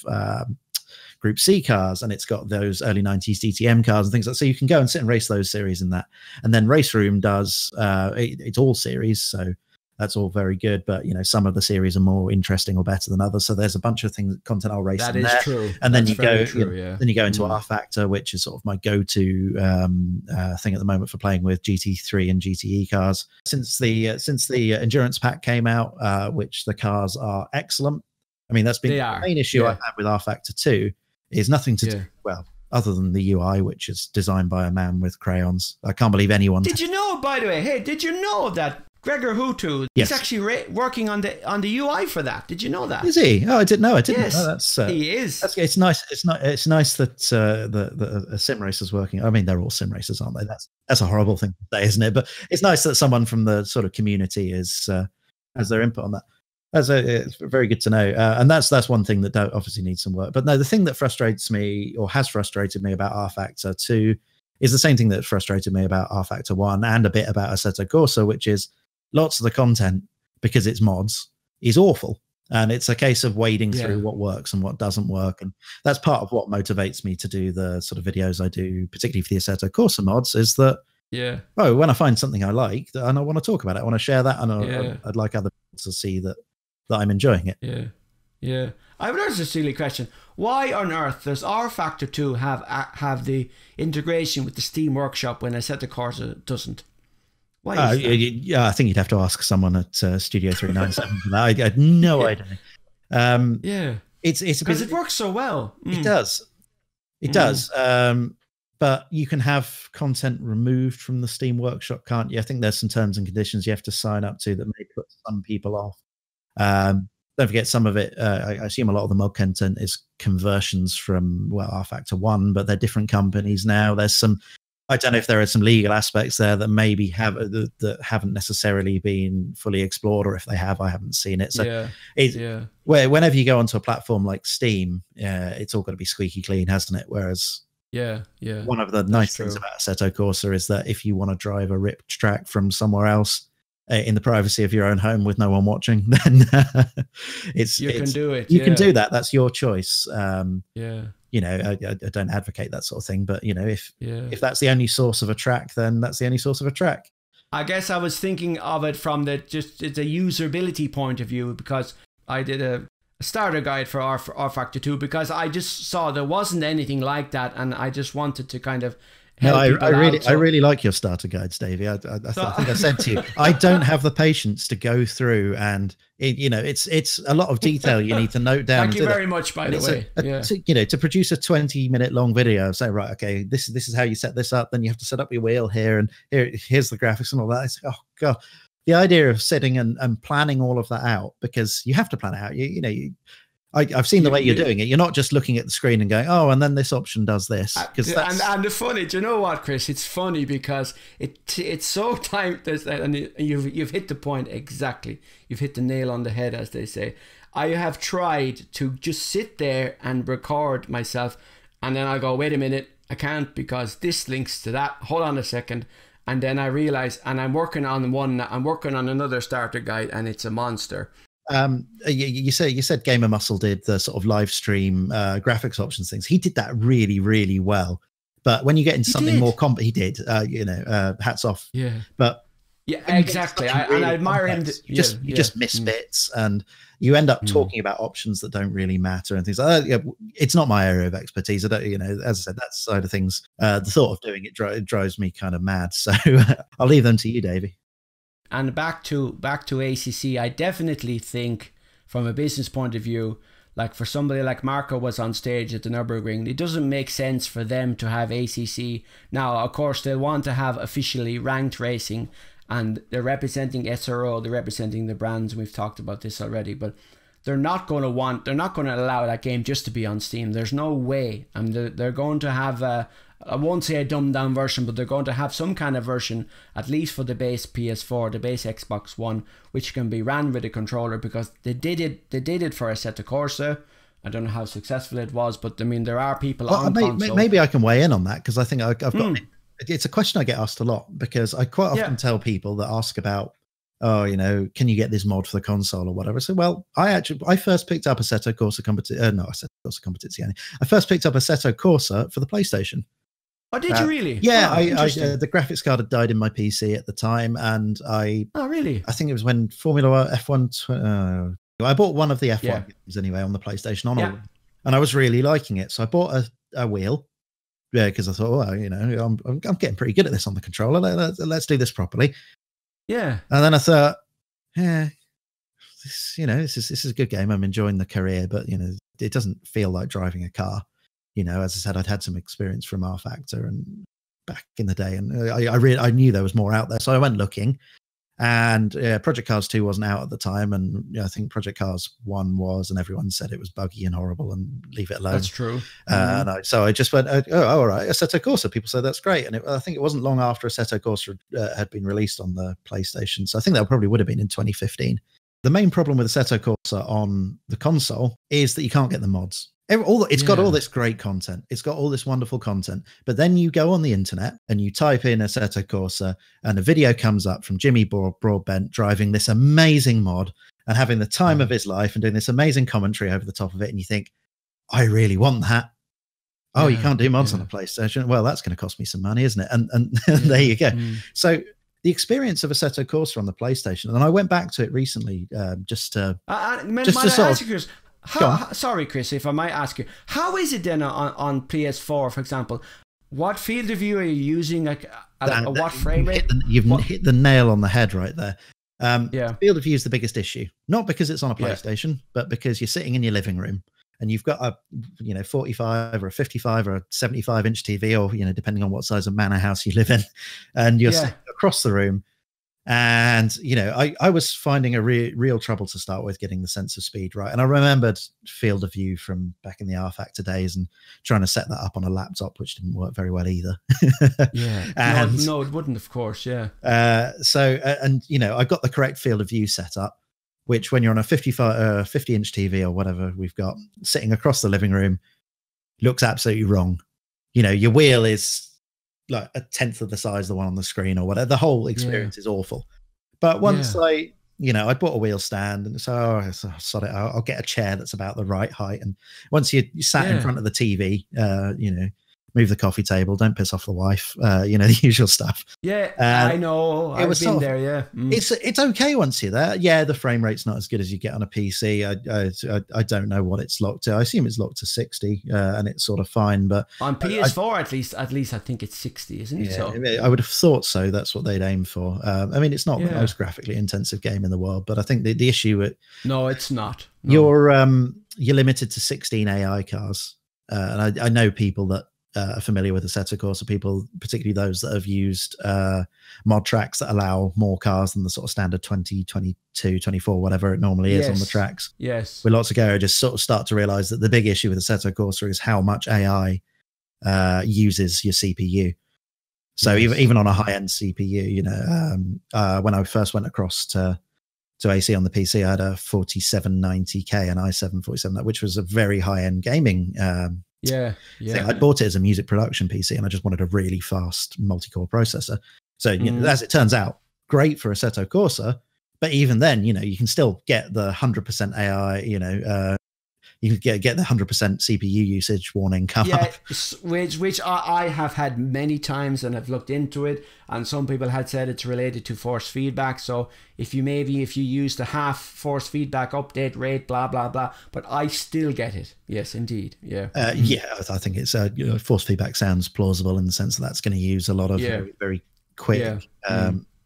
Group C cars, and it's got those early 90s DTM cars and things like that. So you can go and sit and race those series in that. And then RaceRoom does it's all series, so that's all very good. But you know, some of the series are more interesting or better than others. So there's a bunch of things, content I'll race. That is true. And then you go, then you go into rFactor, which is sort of my go-to thing at the moment for playing with GT3 and GTE cars. Since the endurance pack came out, which the cars are excellent. I mean, that's been the main issue I've had with rFactor 2. Is nothing to do. Well, other than the UI, which is designed by a man with crayons. I can't believe anyone. Did you know, by the way? Hey, did you know that Gregor Hutu is actually working on the UI for that? Did you know that? Is he? Oh, I didn't know. I didn't yes, know. That's he is. It's nice. It's nice that the sim racer's working. I mean, they're all sim racers, aren't they? That's a horrible thing to say, isn't it? But it's nice that someone from the sort of community has their input on that. It's very good to know. And that's one thing that obviously needs some work. But no, the thing that frustrates me, or has frustrated me, about rFactor 2 is the same thing that frustrated me about rFactor 1 and a bit about Assetto Corsa, which is lots of the content, because it's mods, is awful. And it's a case of wading through what works and what doesn't work. And that's part of what motivates me to do the sort of videos I do, particularly for the Assetto Corsa mods, is that, when I find something I like and I want to talk about it, I want to share that, and I'd like other people to see that I'm enjoying it. Yeah. I would ask a silly question. Why on earth does rFactor 2 have the integration with the Steam Workshop when Assetto Corsa doesn't? Why is that? Yeah, I think you'd have to ask someone at Studio 397 for that. I had no idea. It's because it works so well. It does. It does. But you can have content removed from the Steam Workshop, can't you? I think there's some terms and conditions you have to sign up to that may put some people off. Don't forget, some of it, I assume a lot of the mod content is conversions from, rFactor 1, but they're different companies now. There's some, I don't know if there are some legal aspects there that maybe that haven't necessarily been fully explored, or if they have, I haven't seen it. So whenever you go onto a platform like Steam, it's all got to be squeaky clean, hasn't it? Whereas one of the nice things about Assetto Corsa is that if you want to drive a ripped track from somewhere else in the privacy of your own home with no one watching, then you can do it. You can do that. That's your choice. You know, I don't advocate that sort of thing, but you know, if that's the only source of a track, then that's the only source of a track. I guess I was thinking of it from the usability point of view, because I did a starter guide for rFactor 2 because I just saw there wasn't anything like that, and I just wanted to kind of help people out. I really like your starter guides, Davey. I think I said to you, I don't have the patience to go through, and it's a lot of detail you need to note down. Thank you very much, by the way. To produce a 20-minute long video, say, right, okay, this is how you set this up. Then you have to set up your wheel here, and here's the graphics and all that. It's like, oh god, the idea of sitting and planning all of that out, because you have to plan it out. I've seen the way you're doing it. You're not just looking at the screen and going, oh, and then this option does this. And the funny, do you know what, Chris? It's funny because it's so timed, and you've hit the point exactly. You've hit the nail on the head, as they say. I have tried to just sit there and record myself, and then I go, wait a minute, I can't because this links to that. Hold on a second. And then I realize, and I'm working on another starter guide, and it's a monster. You said Gamer Muscle did the sort of live stream graphics options things. He did that really, really well. But when you get into something more he did. Hats off. Yeah. But yeah, exactly. And I admire him. You just miss bits, and you end up talking about options that don't really matter and things like that. It's not my area of expertise. I don't, as I said, that side of things, the thought of doing it drives me kind of mad. So I'll leave them to you, Davey. And back to ACC, I definitely think from a business point of view, like for somebody like Marco was on stage at the Nürburgring, it doesn't make sense for them to have ACC. Now, of course, they'll want to have officially ranked racing, and they're representing SRO, they're representing the brands, and we've talked about this already, but they're not going to allow that game just to be on Steam. There's no way. They're going to have I won't say a dumbed down version, but they're going to have some kind of version, at least for the base PS4, the base Xbox One, which can be ran with a controller, because they did it for Assetto Corsa. I don't know how successful it was, but I mean, there are people on console. Maybe I can weigh in on that, because I think I've got it's a question I get asked a lot, because I quite often tell people that ask about, oh, can you get this mod for the console or whatever? So, well, I first picked up Assetto Corsa Competizione. I first picked up Assetto Corsa for the PlayStation. Oh, did you really? Yeah, the graphics card had died in my PC at the time, and Oh, really? I think it was when Formula F1. I bought one of the F1 games anyway on the PlayStation and I was really liking it. So I bought a wheel. Yeah, because I thought, well, I'm getting pretty good at this on the controller. Let's do this properly. Yeah. And then I thought, this is a good game. I'm enjoying the career, but it doesn't feel like driving a car. You know, as I said, I'd had some experience from rFactor and back in the day, and I knew there was more out there, so I went looking. And Project Cars 2 wasn't out at the time, and I think Project Cars 1 was, and everyone said it was buggy and horrible and leave it alone. That's true. So I just went, oh, all right, Assetto Corsa. People said that's great, and I think it wasn't long after Assetto Corsa had been released on the PlayStation. So I think that probably would have been in 2015. The main problem with Assetto Corsa on the console is that you can't get the mods. It's got all this great content. It's got all this wonderful content. But then you go on the internet and you type in Assetto Corsa, and a video comes up from Jimmy Broadbent driving this amazing mod and having the time of his life and doing this amazing commentary over the top of it. And you think, I really want that. Oh, you can't do mods on the PlayStation. Well, that's going to cost me some money, isn't it? And there you go. So the experience of Assetto Corsa on the PlayStation, and I went back to it recently just to sort of... Sorry, Chris, if I might ask you, how is it then on PS4, for example? What field of view are you using? Like what frame rate? You've hit the nail on the head right there. Field of view is the biggest issue, not because it's on a PlayStation, but because you're sitting in your living room and you've got a 45 or a 55 or a 75-inch TV, or depending on what size of manor house you live in, and you're sitting across the room. And I was finding a real trouble to start with getting the sense of speed right. And I remembered field of view from back in the rFactor days and trying to set that up on a laptop, which didn't work very well either. No, it wouldn't, of course. I got the correct field of view set up, which when you're on a 50-inch TV or whatever we've got sitting across the living room, looks absolutely wrong. Your wheel is like a tenth of the size of the one on the screen or whatever. The whole experience is awful. But once I bought a wheel stand, and so sod it, I'll get a chair that's about the right height. And once you sat in front of the TV, move the coffee table, don't piss off the wife, the usual stuff. I know. I've been there. It's okay once you're there. The frame rate's not as good as you get on a PC. I don't know what it's locked to. I assume it's locked to 60, and it's sort of fine. But on PS4, at least I think it's 60, isn't it? So I would have thought so. That's what they'd aim for. It's not the most graphically intensive game in the world, but I think the issue with it's not. No. You're limited to 16 AI cars, and I know people that are familiar with Assetto Corsa, people, particularly those that have used mod tracks that allow more cars than the sort of standard 20, 22, 24, whatever it normally is on the tracks. Yes. With lots of garages sort of start to realize that the big issue with Assetto Corsa is how much AI uses your CPU. So even on a high-end CPU, when I first went across to AC on the PC, I had a 4790K and i7-47, which was a very high-end gaming I bought it as a music production PC, and I just wanted a really fast multi-core processor. So as it turns out, great for Assetto Corsa, but even then, you can still get the 100% AI. You can get the 100% CPU usage warning come up. Which I have had many times, and I've looked into it, and some people had said it's related to force feedback. So if you use the half force feedback update rate, blah blah blah, but I still get it. Yes, indeed. I think it's force feedback sounds plausible in the sense that that's going to use a lot of very, very quick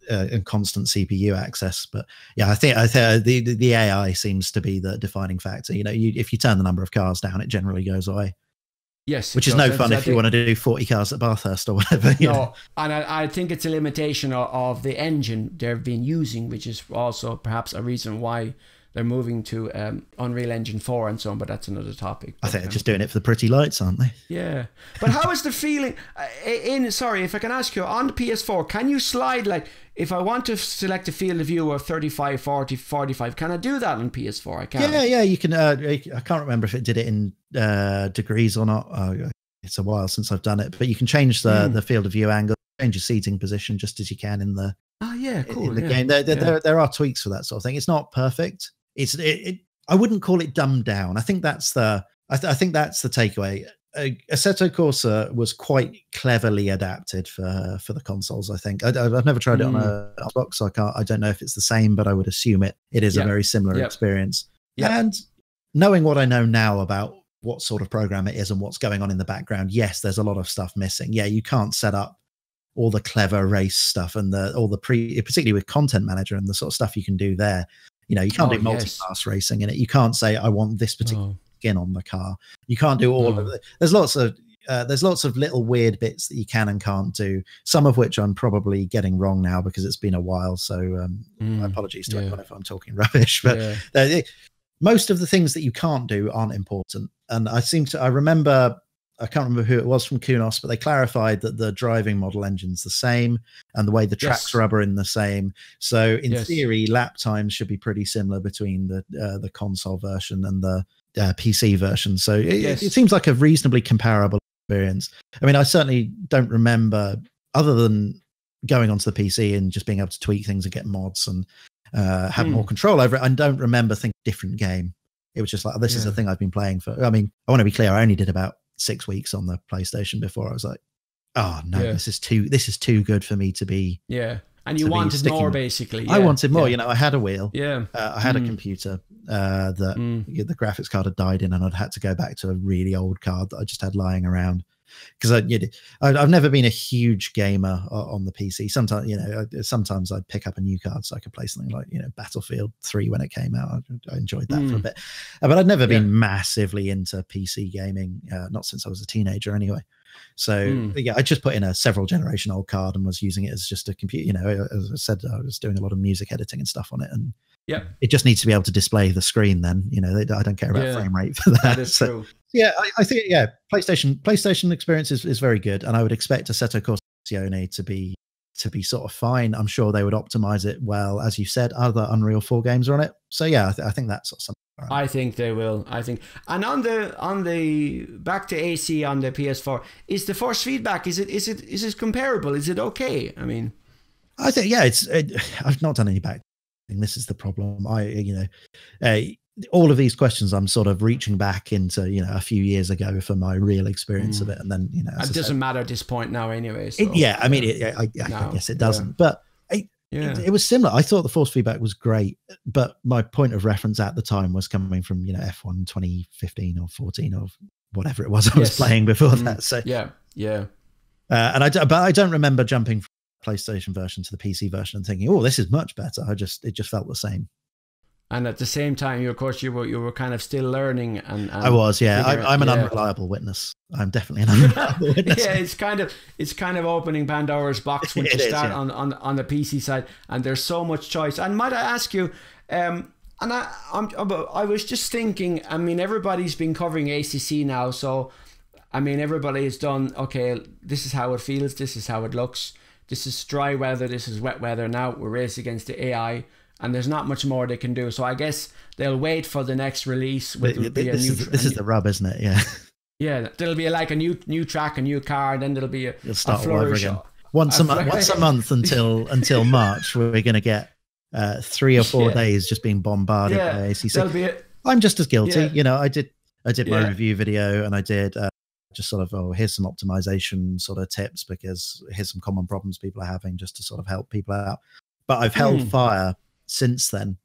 and constant CPU access. But I think the AI seems to be the defining factor. If you turn the number of cars down, it generally goes away. Yes, which is no fun if you want to do 40 cars at Bathurst or whatever. And I think it's a limitation of the engine they've been using, which is also perhaps a reason why they're moving to Unreal Engine 4 and so on, but that's another topic. I think they're just doing it for the pretty lights, aren't they? Yeah. But how is the feeling sorry, if I can ask you, on the PS4, can you slide, like, if I want to select a field of view of 35, 40, 45, can I do that on PS4? I can. Yeah, you can. I can't remember if it did it in degrees or not. It's a while since I've done it, but you can change the field of view angle, change your seating position just as you can in the cool. In the game. There are tweaks for that sort of thing. It's not perfect. I wouldn't call it dumbed down. I think that's the takeaway. Assetto Corsa was quite cleverly adapted for the consoles. I think I've never tried it on a Xbox, so I don't know if it's the same, but I would assume it is a very similar experience. And knowing what I know now about what sort of program it is and what's going on in the background, yes, there's a lot of stuff missing. You can't set up all the clever race stuff and particularly with Content Manager and the sort of stuff you can do there. You can't do multi-class racing in it. You can't say, I want this particular skin on the car. You can't do all of it. There's lots of little weird bits that you can and can't do, some of which I'm probably getting wrong now because it's been a while. So apologies to anyone if I'm talking rubbish, but most of the things that you can't do aren't important. And I remember, I can't remember who it was from Kunos, but they clarified that the driving model engine's the same and the way the tracks rubber in the same. So in theory, lap times should be pretty similar between the console version and the PC version. So it seems like a reasonably comparable experience. I mean, I certainly don't remember, other than going onto the PC and just being able to tweak things and get mods and have more control over it, I don't remember thinking different game. It was just like, this is the thing I've been playing for. I mean, I want to be clear, I only did about 6 weeks on the PlayStation before I was like, oh no, this is too good for me to be. Yeah. And you wanted more, basically. I wanted more. I had a wheel. I had a computer that the graphics card had died in, and I'd had to go back to a really old card that I just had lying around. Because I've never been a huge gamer on the PC. Sometimes I'd pick up a new card so I could play something like Battlefield 3 when it came out. I enjoyed that for a bit, but I'd never been massively into PC gaming, not since I was a teenager anyway. So I just put in a several generation old card and was using it as just a computer. As I said, I was doing a lot of music editing and stuff on it, and it just needs to be able to display the screen. Then I don't care about frame rate for that. That is true. Yeah, I think PlayStation experience is very good, and I would expect Assetto Corsa Competizione to be sort of fine. I'm sure they would optimize it well, as you said. Other Unreal 4 games are on it, so I think that's something. I think they will. And on the back to AC on the PS4, is the force feedback? Is it comparable? Is it okay? I mean, I think I've not done any back. This is the problem. All of these questions, I'm sort of reaching back into a few years ago for my real experience of it, and then it doesn't matter at this point now anyway. So, I guess it doesn't, but. It was similar. I thought the force feedback was great, but my point of reference at the time was coming from F1 2015 or 14 or whatever it was I was playing before that. So and I don't remember jumping from the PlayStation version to the PC version and thinking, oh, this is much better. It just felt the same. And at the same time, you were kind of still learning. And I was, I'm an unreliable witness. I'm definitely an unreliable witness. It's kind of opening Pandora's box when you start on the PC side, and there's so much choice. And might I ask you, I was just thinking, I mean, everybody's been covering ACC now, so I mean, everybody has done, okay, this is how it feels, this is how it looks, this is dry weather, this is wet weather. Now we're racing against the AI. And there's not much more they can do. So I guess they'll wait for the next release. This is the rub, isn't it? Yeah. Yeah, there'll be like a new track, a new car, and then there'll be you'll start all over again. Once a month until March, we're going to get 3 or 4 days just being bombarded by ACC. I'm just as guilty. I did my review video, and I did just sort of, here's some optimization sort of tips, because here's some common problems people are having, just to sort of help people out. But I've held fire since then.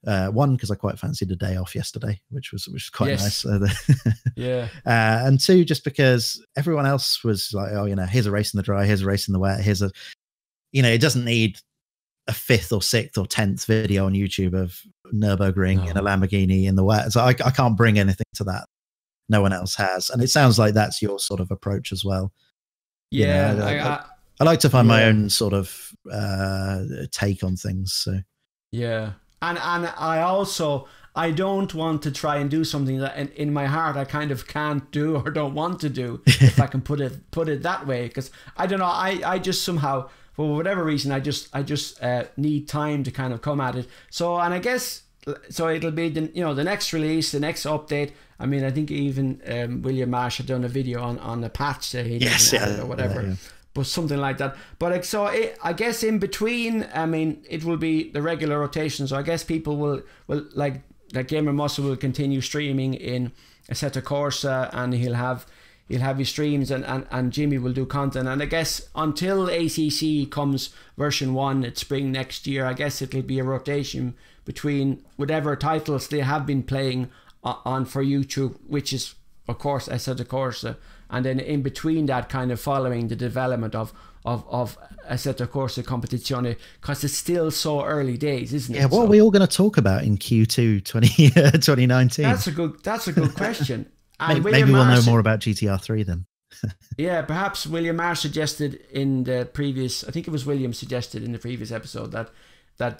One, because I quite fancied a day off yesterday, which was quite nice. And two, just because everyone else was like, here's a race in the dry, here's a race in the wet, here's a, it doesn't need a 5th or 6th or 10th video on YouTube of Nürburgring in a Lamborghini in the wet. So I can't bring anything to that. No one else has. And it sounds like that's your sort of approach as well. Yeah. I like to find my own sort of take on things. So. Yeah, and I don't want to try and do something that in my heart I kind of can't do or don't want to do, if I can put it that way, because I don't know, I just somehow, for whatever reason, I just need time to kind of come at it. So, and I guess it'll be the next release, the next update. I mean, I think even William Marsh had done a video on a patch that he did or whatever. Yeah. But something like that. But I guess in between, I mean, it will be the regular rotation. So I guess people will like Gamer Muscle will continue streaming in Assetto Corsa, and he'll have his streams, and Jimmy will do content. And I guess until ACC comes version 1 at spring next year, I guess it'll be a rotation between whatever titles they have been playing on for YouTube, which is of course Assetto Corsa. And then in between that, kind of following the development of of Assetto Corsa Competizione, because it's still so early days, isn't it? Yeah, what are we all going to talk about in Q2 2019? That's a good question. And maybe we'll know more about GTR 3 then. Yeah, perhaps William Marr suggested in the previous, I think it was William suggested in the previous episode that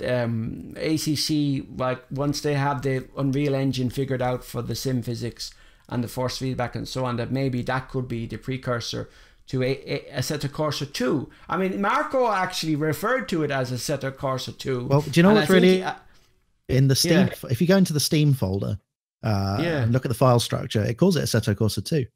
ACC, like once they have the Unreal Engine figured out for the sim physics and the force feedback and so on, that maybe that could be the precursor to Assetto Corsa 2. I mean, Marco actually referred to it as Assetto Corsa 2. Well, do you know what's really in the Steam? Yeah. If you go into the Steam folder and look at the file structure, it calls it Assetto Corsa 2.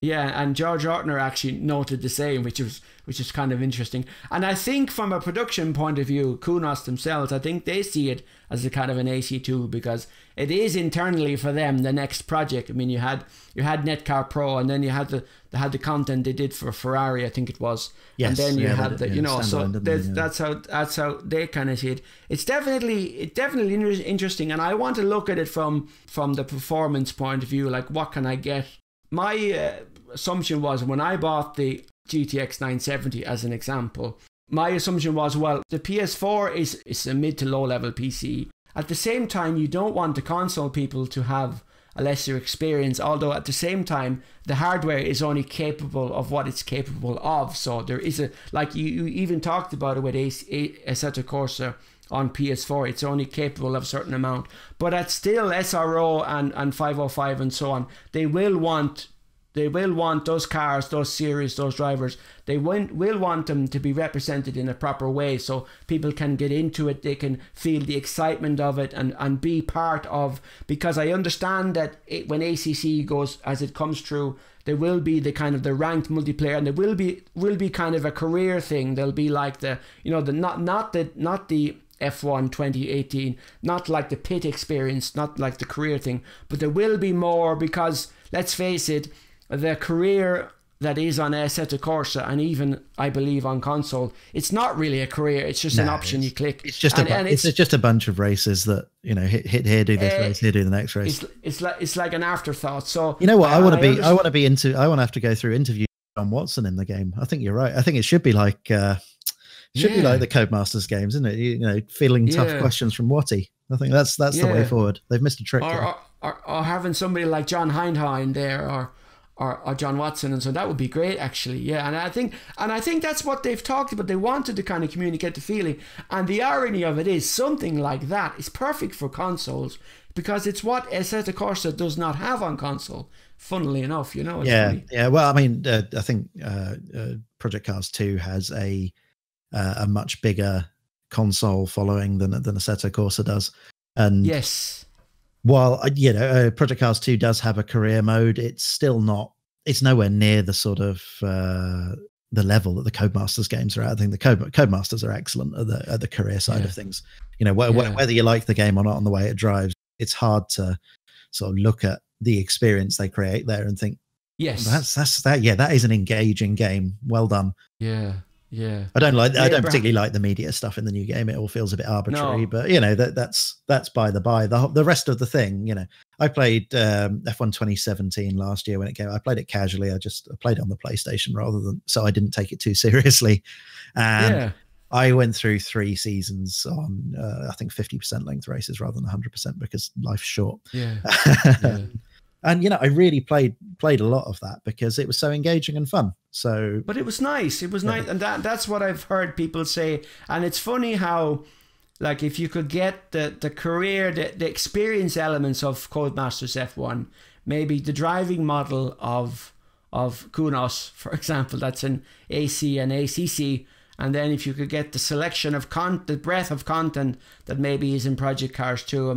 Yeah, and George Ortner actually noted the same, which is kind of interesting. And I think from a production point of view, Kunos themselves, I think they see it as a kind of an AC2, because it is internally for them the next project. I mean, you had Netcar Pro, and then you had the content they did for Ferrari, I think it was. Yes, and then you had the so that's how they kind of see it. It's definitely interesting, and I want to look at it from the performance point of view, like what can I get. My assumption was, when I bought the GTX 970 as an example, my assumption was, well, the PS4 is a mid to low level PC. At the same time, you don't want the console people to have a lesser experience, although at the same time, the hardware is only capable of what it's capable of. So there is like you even talked about it with Assetto Corsa on PS4, it's only capable of a certain amount, but at still SRO and 505 and so on, they will want those cars, those series, those drivers, they will want them to be represented in a proper way, so people can get into it, they can feel the excitement of it and be part of, because I understand that when ACC goes, as it comes through, there will be the kind of the ranked multiplayer, and there will be kind of a career thing. There'll be like the, you know, the not the F1 2018, not like the pit experience, not like the career thing, but there will be more, because let's face it, the career that is on Assetto Corsa, and even I believe on console, it's not really a career, it's just an option you click. It's just it's just a bunch of races that, you know, hit here, do this race, here, do the next race. It's like an afterthought. So you know what, I want to have to go through interview John Watson in the game. I think you're right. I think it should be like be like the Codemasters games, isn't it? You know, feeling tough questions from Watty. I think that's the way forward. They've missed a trick. Or having somebody like John Hindhaugh there, or John Watson, and so that would be great, actually. Yeah, and I think that's what they've talked about. They wanted to kind of communicate the feeling, and the irony of it is something like that is perfect for consoles, because it's what Assetto Corsa does not have on console. Funnily enough, you know. Funny. Yeah. Well, I mean, I think Project Cars 2 has a much bigger console following than Assetto Corsa does, and yes. While Project Cars 2 does have a career mode, it's still not. It's nowhere near the sort of the level that the Codemasters games are at. I think the Codemasters are excellent at the career side of things. You know, whether you like the game or not, on the way it drives, it's hard to sort of look at the experience they create there and think, yes, that's that. Yeah, that is an engaging game. Well done. Yeah. I don't particularly like the media stuff in the new game. It all feels a bit arbitrary, but you know, that's by the by. The rest of the thing, you know, I played F1 2017 last year when it came. I played it casually. I played it on the PlayStation so I didn't take it too seriously. And I went through 3 seasons on I think 50% length races rather than 100% because life's short. Yeah. And you know, I really played a lot of that because it was so engaging and fun. So, but it was nice. It was nice, and that's what I've heard people say. And it's funny how, like, if you could get the career, the experience elements of Codemasters F1, maybe the driving model of Kunos, for example, that's an AC and ACC, and then if you could get the selection of the breadth of content that maybe is in Project Cars 2.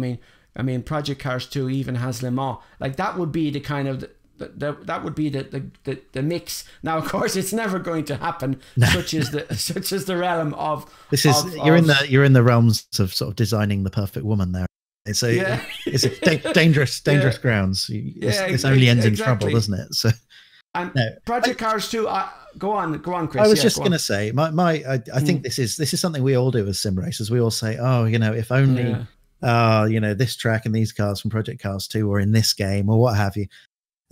I mean, Project Cars 2 even has Le Mans. Like, that would be the kind of that would be the mix. Now, of course, it's never going to happen. No. Such is the realm of this is of, you're in the realms of sort of designing the perfect woman there. It's a dangerous grounds. This only ends in trouble, doesn't it? So, and Project Cars 2. Go on, Chris. I was just going to say, I think this is something we all do as sim racers. We all say, oh, you know, if only. You know, this track and these cars from Project Cars 2 or in this game or what have you.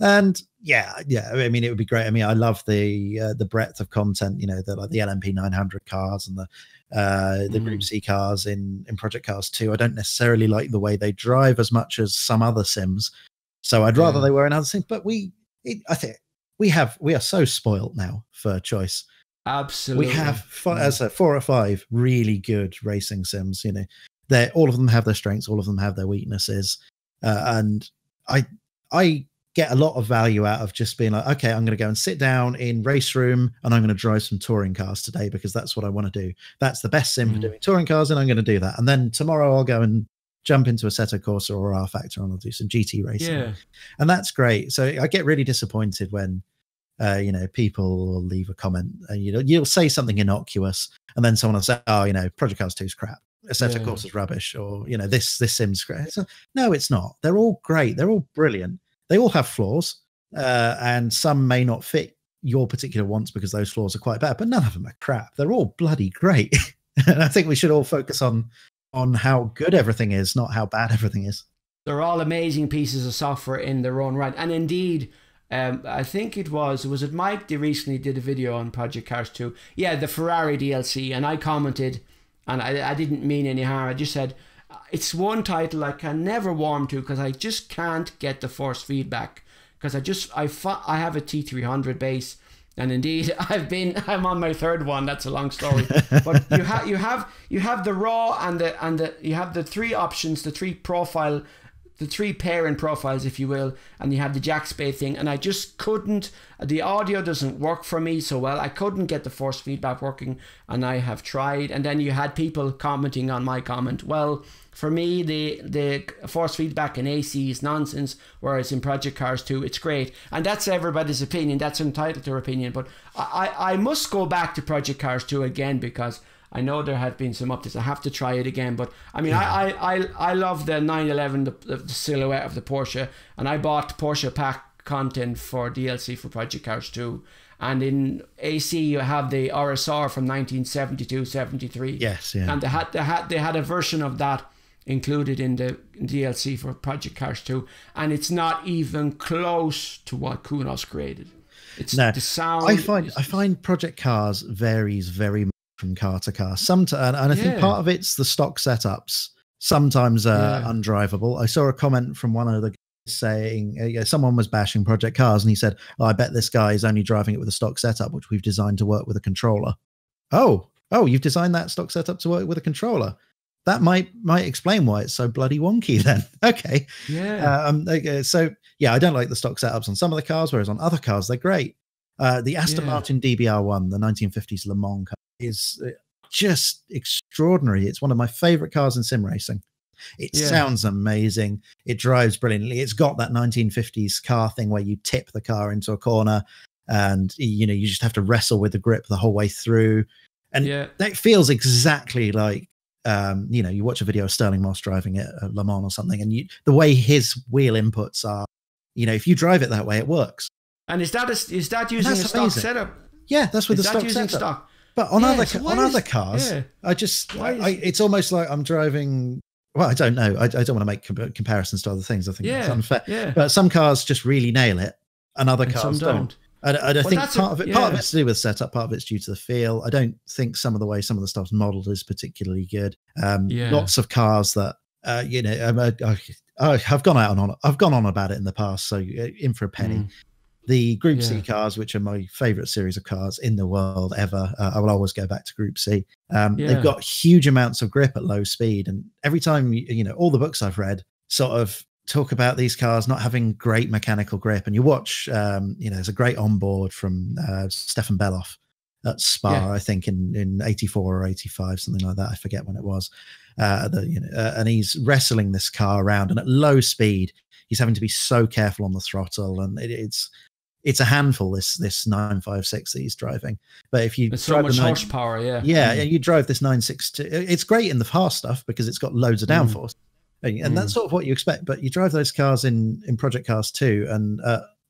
And yeah, I mean, it would be great. I mean, I love the breadth of content, you know, like the LMP 900 cars and the Group C cars in Project Cars 2. I don't necessarily like the way they drive as much as some other sims, so I'd rather they were in other sims. But I think we are so spoilt now for choice. Absolutely, we have 4 or 5 really good racing sims. You know, all of them have their strengths, all of them have their weaknesses, and I get a lot of value out of just being like, okay, I'm going to go and sit down in RaceRoom and I'm going to drive some touring cars today because that's what I want to do. That's the best sim for doing touring cars, and I'm going to do that. And then tomorrow I'll go and jump into Assetto Corsa or rFactor and I'll do some GT racing. Yeah. And that's great. So I get really disappointed when, you know, people will leave a comment and, you know, you'll say something innocuous and then someone will say, oh, you know, Project Cars 2 is crap. Assetto Corsa is rubbish, or, you know, this sim's great. So, no, it's not. They're all great. They're all brilliant. They all have flaws, and some may not fit your particular wants because those flaws are quite bad, but none of them are crap. They're all bloody great. And I think we should all focus on how good everything is, not how bad everything is. They're all amazing pieces of software in their own right. And indeed, I think was it Mike that recently did a video on Project Cars 2? Yeah, the Ferrari DLC. And I commented, and I didn't mean any harm. I just said, it's one title I can never warm to because I just can't get the force feedback, because I have a T300 base, and indeed I'm on my 3rd one. That's a long story. But you have the raw and you have the 3 options, the 3 pairing profiles, if you will, and you have the jack spade thing, and I just couldn't. The audio doesn't work for me so well. I couldn't get the force feedback working, and I have tried. And then you had people commenting on my comment. Well, for me, the force feedback in AC is nonsense, whereas in Project Cars 2, it's great. And that's everybody's opinion. That's entitled to their opinion. But I must go back to Project Cars 2 again, because I know there have been some updates. I have to try it again. But I mean, I love the 911, the silhouette of the Porsche, and I bought Porsche pack content for DLC for Project Cars 2. And in AC, you have the RSR from 1972-73. Yes, yeah. And they had a version of that included in the DLC for Project Cars 2, and it's not even close to what Kunos created. It's the sound. I find Project Cars varies very much from car to car. And I think part of it's the stock setups. Sometimes undrivable. I saw a comment from one of the guys saying someone was bashing Project Cars, and he said, "Oh, I bet this guy is only driving it with a stock setup, which we've designed to work with a controller." Oh, you've designed that stock setup to work with a controller. That might explain why it's so bloody wonky then. Okay. Yeah. So yeah, I don't like the stock setups on some of the cars, whereas on other cars they're great. The Aston Martin DBR1, the 1950s Le Mans car, is just extraordinary. It's one of my favorite cars in sim racing. It sounds amazing. It drives brilliantly. It's got that 1950s car thing where you tip the car into a corner, and you know, you just have to wrestle with the grip the whole way through. And that feels exactly like, you know, you watch a video of Sterling Moss driving it at Le Mans or something, and the way his wheel inputs are, you know, if you drive it that way, it works. And is that using a stock setup? Yeah, that's with the stock setup. But on other cars, it's almost like I'm driving. Well, I don't know. I don't want to make comparisons to other things. I think it's unfair. Yeah. But some cars just really nail it, and other cars don't. And I think part of it's to do with setup, part of it's due to the feel. I don't think some of the way some of the stuff's modeled is particularly good. Lots of cars that you know, I've gone on about it in the past. So in for a penny. The Group C cars, which are my favorite series of cars in the world ever, I will always go back to Group C. They've got huge amounts of grip at low speed, and every time, you know, all the books I've read sort of talk about these cars not having great mechanical grip. And you watch, you know, there's a great onboard from Stefan Beloff at Spa, I think in 84 or 85, something like that. I forget when it was. And he's wrestling this car around, and at low speed, he's having to be so careful on the throttle, and it's a handful, this 956 that he's driving. But if you drive so much horsepower, and you drive this 962, it's great in the fast stuff because it's got loads of downforce. And that's sort of what you expect. But you drive those cars in Project Cars 2, and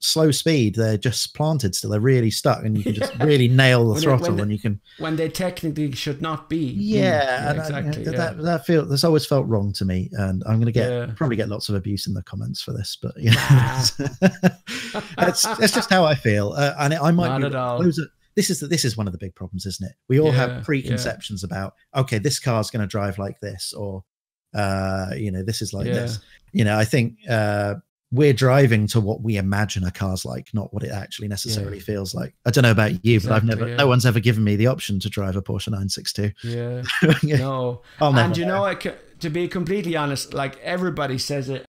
slow speed, they're just planted still. They're really stuck, and you can just really nail the throttle, and you can when they technically should not be. Yeah, exactly. That's always felt wrong to me, and I'm going to probably get lots of abuse in the comments for this, but that's just how I feel, and I might not be at all. This is one of the big problems, isn't it? We all have preconceptions about, okay, this car's going to drive like this, or this is like this. I think we're driving to what we imagine a car's like, not what it actually necessarily feels like. I don't know about you, but no one's ever given me the option to drive a Porsche 962. No. And to be completely honest, like everybody says it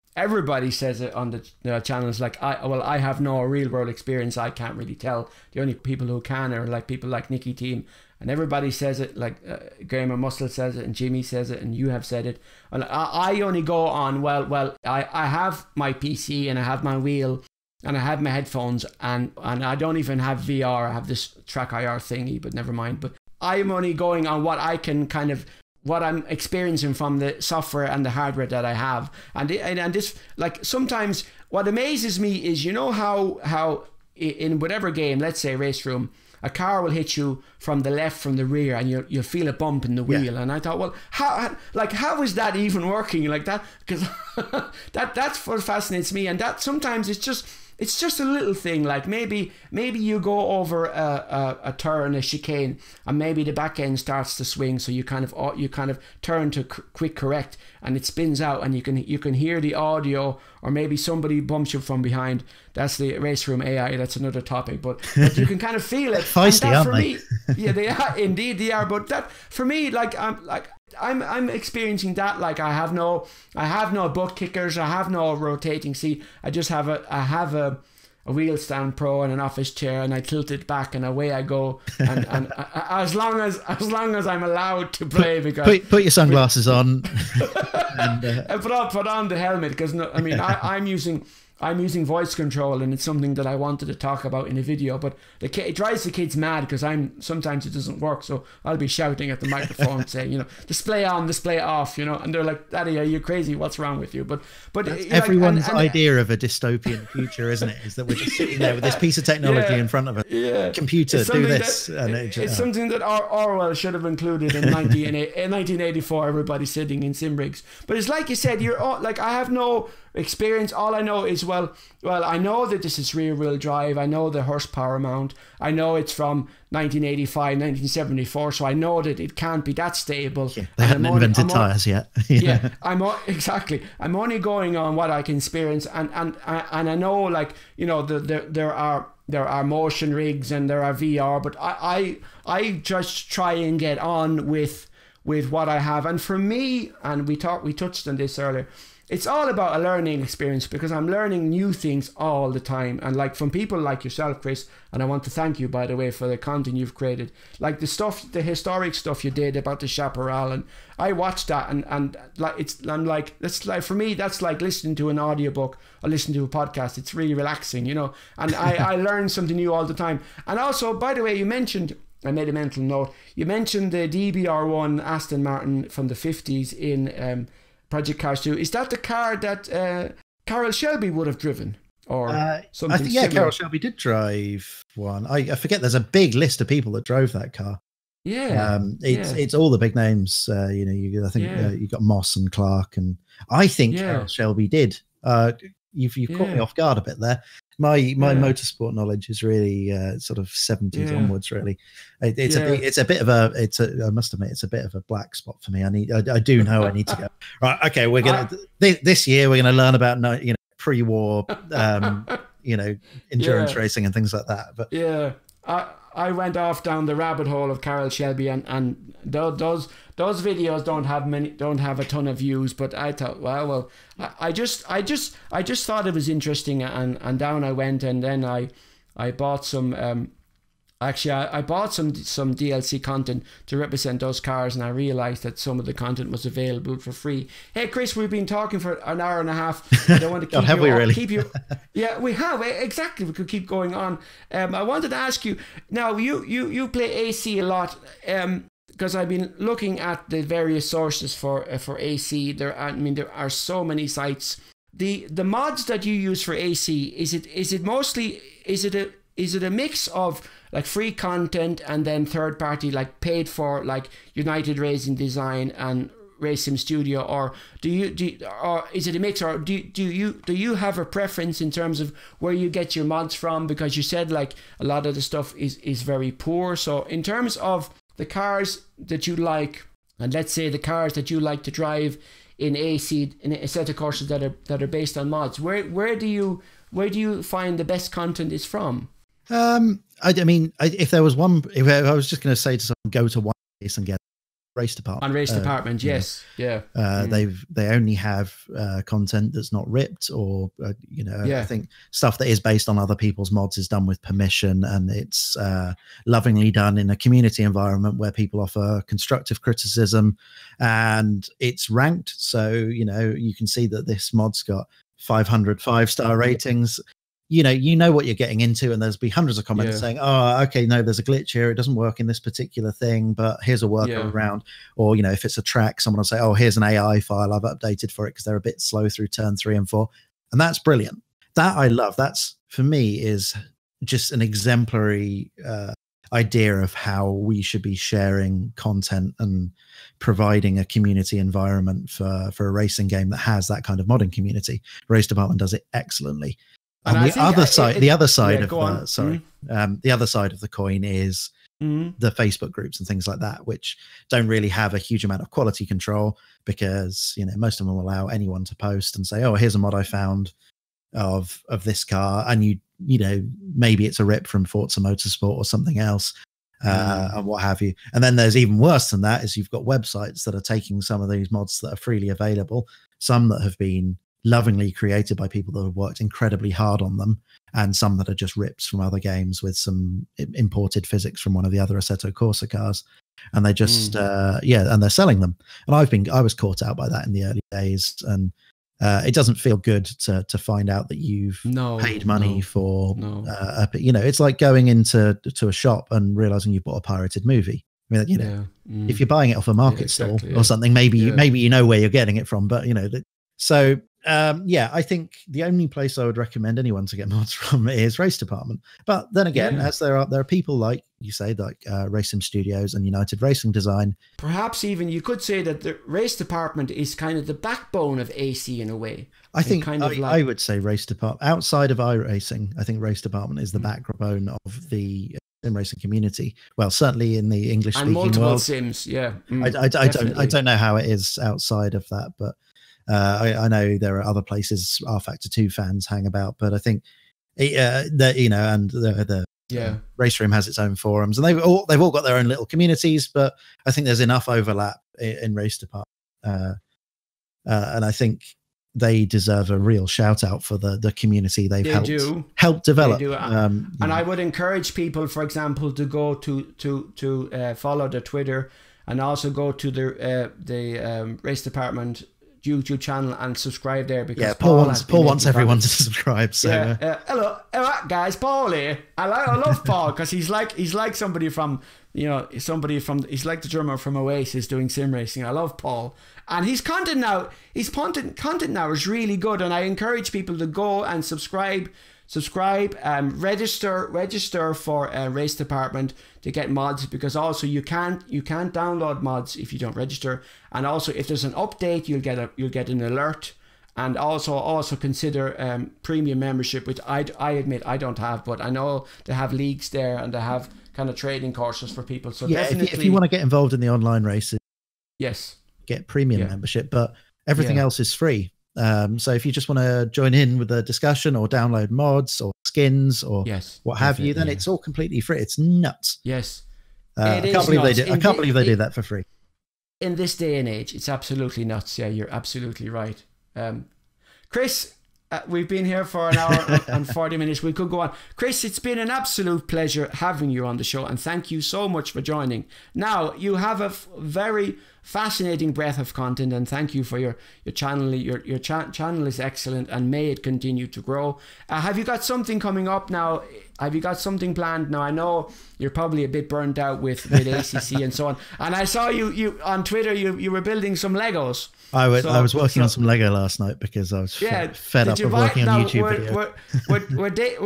on the channels, like I have no real world experience, I can't really tell. The only people who can are like people like Nicky Team, and everybody says it, like Gamer Muscle says it, and Jimmy says it, and you have said it, and I only go on, well I have my PC, and I have my wheel, and I have my headphones, and I don't even have VR. I have this Track IR thingy, but never mind. But I'm only going on what I can kind of, what I'm experiencing from the software and the hardware that I have. And this, like, sometimes what amazes me is, how in whatever game, let's say RaceRoom, a car will hit you from the left, from the rear, and you'll feel a bump in the wheel. And I thought, well, how is that even working like that? Because that's what fascinates me. And that sometimes it's just a little thing, like maybe you go over a turn, a chicane, and maybe the back end starts to swing, so you kind of turn to quick correct, and it spins out, and you can hear the audio, or maybe somebody bumps you from behind. That's the RaceRoom AI. That's another topic, but you can kind of feel it. Feisty, aren't they? Yeah, they are, indeed they are. But that for me, I'm experiencing that. Like I have no butt kickers, I have no rotating seat. I just have a wheel stand pro and an office chair, and I tilt it back, and away I go. And as long as I'm allowed to play, because put your sunglasses on, and put on the helmet, because I'm using voice control, and it's something that I wanted to talk about in a video, but it drives the kids mad, because sometimes it doesn't work, so I'll be shouting at the microphone saying, display on, display off, and they're like, Daddy, are you crazy? What's wrong with you? But everyone's idea of a dystopian future, isn't it? Is that we're just sitting there with this piece of technology in front of us. Yeah. Computer, do this. It's something that Orwell should have included in 1984, everybody sitting in sim rigs. But it's like you said, you're all, like, I have no experience. All I know is, well, I know that this is rear wheel drive. I know the horsepower amount. I know it's from 1985, 1974, so I know that it can't be that stable. Yeah, they haven't invented tires yet. Yeah, exactly. I'm only going on what I can experience, and I know, like, there are motion rigs and there are VR, but I just try and get on with what I have. And for me, and we touched on this earlier, it's all about a learning experience, because I'm learning new things all the time, and like from people like yourself, Chris, and I want to thank you, by the way, for the content you've created, like the historic stuff you did about the Chaparral, and I watched that, and like for me, that's like listening to an audiobook or listening to a podcast. It's really relaxing, and I learn something new all the time. And also, by the way, you mentioned, I made a mental note, you mentioned the DBR1 Aston Martin from the 50s in Project Cars 2. Is that the car that Carroll Shelby would have driven? Or something I think, yeah, Carroll Shelby did drive one. I forget, there's a big list of people that drove that car. Yeah. It's all the big names. You got Moss and Clark, and I think Carroll Shelby did. You've caught me off guard a bit there. My motorsport knowledge is really sort of 70s onwards. Really, I must admit, it's a bit of a black spot for me. I do know I need to go. Right, okay, we're gonna this year we're gonna learn about pre-war, endurance racing and things like that. But yeah, I went off down the rabbit hole of Carroll Shelby, and those videos don't have a ton of views, but I thought, well, I just thought it was interesting, and down I went, and then I bought some I bought some DLC content to represent those cars, and I realized that some of the content was available for free. Hey Chris, we've been talking for an hour and a half. I don't want to keep have we really? Yeah, we have, exactly. We could keep going on. I wanted to ask you, now you play AC a lot, because I've been looking at the various sources for AC. There are so many sites the mods that you use for AC, is it mostly, is it a mix of like free content and then third party, like paid for, like United Racing Design and RaceRoom Studio, or or is it a mix, or do you have a preference in terms of where you get your mods from? Because you said like a lot of the stuff is very poor. So in terms of the cars that you like, and let's say the cars that you like to drive in AC, in Assetto Corsas that are based on mods, where do you find the best content is from? I mean, if there was one, if I was just going to say to someone, go to one place and get race department. On race department, yes, yeah. They only have content that's not ripped, or yeah. I think stuff that is based on other people's mods is done with permission, and it's lovingly done in a community environment where people offer constructive criticism, and it's ranked. So you can see that this mod's got 500 5-star ratings. You know what you're getting into, and there's be hundreds of comments saying, oh, okay, no, there's a glitch here, it doesn't work in this particular thing, but here's a workaround. Or if it's a track, someone will say, oh, here's an AI file I've updated for it because they're a bit slow through turn 3 and 4, and that's brilliant. That I love. That's, for me, is just an exemplary idea of how we should be sharing content and providing a community environment for a racing game that has that kind of modding community. Race Department does it excellently. And the other side of the coin is the Facebook groups and things like that, which don't really have a huge amount of quality control, because most of them will allow anyone to post and say, oh, here's a mod I found of this car, and maybe it's a rip from Forza Motorsport or something else, and what have you. And then there's even worse than that, is you've got websites that are taking some of these mods that are freely available, some that have been lovingly created by people that have worked incredibly hard on them, and some that are just rips from other games with some imported physics from one of the other Assetto Corsa cars, and they just and they're selling them. And I was caught out by that in the early days, and it doesn't feel good to find out that you've paid money for it's like going into a shop and realizing you've bought a pirated movie. I mean, if you're buying it off a market stall or something, maybe you know where you're getting it from, but so I think the only place I would recommend anyone to get mods from is Race Department. But then again, as there are people like you say, like RaceRoom Studios and United Racing Design. Perhaps even you could say that the Race Department is kind of the backbone of AC in a way. I think I would say Race Department, outside of iRacing, I think Race Department is the backbone of the sim racing community. Well, certainly in the English speaking world. And multiple sims, I don't know how it is outside of that, but I know there are other places rFactor 2 fans hang about, but I think the RaceRoom has its own forums, and they've all got their own little communities, but I think there's enough overlap in Race Department, and I think they deserve a real shout out for the community they've helped develop. And I would encourage people, for example, to go to follow their Twitter, and also go to the Race Department YouTube channel and subscribe there, because Paul wants everyone to subscribe. So hello guys, Paul here. I love Paul, because he's like somebody from he's like the drummer from Oasis doing sim racing. I love Paul, and his content now is really good, and I encourage people to go and subscribe, register for Race Department to get mods, because also you can't download mods if you don't register, and also if there's an update you'll get an alert, and also consider premium membership, which I admit I don't have, but I know they have leagues there and they have kind of trading courses for people. So definitely, if you want to get involved in the online races, get premium membership, but everything else is free. So if you just want to join in with the discussion or download mods or skins or what have you, then it's all completely free. It's nuts. I can't believe they do that for free. In this day and age, it's absolutely nuts. Yeah, you're absolutely right. Chris, we've been here for an hour and 40 minutes. We could go on. Chris, it's been an absolute pleasure having you on the show, and thank you so much for joining. Now, you have a very fascinating breadth of content, and thank you for your channel. Your channel is excellent, and may it continue to grow. Have you got something coming up now? Have you got something planned now? I know you're probably a bit burnt out with ACC and so on, and I saw you on Twitter, you were building some Legos. I was working on some Lego last night because I was fed up of working on YouTube videos.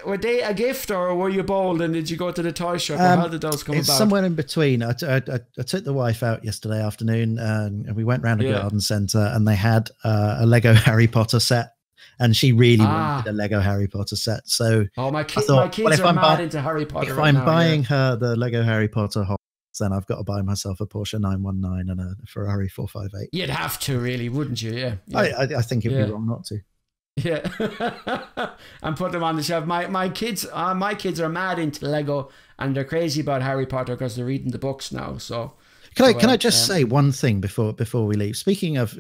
Were they a gift, or were you bold and did you go to the toy shop? Or how did those come about? Somewhere in between. I took the wife out yesterday afternoon and we went round a garden centre, and they had a Lego Harry Potter set. And she really wanted a Lego Harry Potter set. So my kids are mad into Harry Potter. If I'm buying her the Lego Harry Potter Hot, then I've got to buy myself a Porsche 919 and a Ferrari 458. You'd have to, really, wouldn't you? Yeah. I think it'd be wrong not to. Yeah. And put them on the shelf. My kids are mad into Lego, and they're crazy about Harry Potter because they're reading the books now. So can I just say one thing before we leave? Speaking of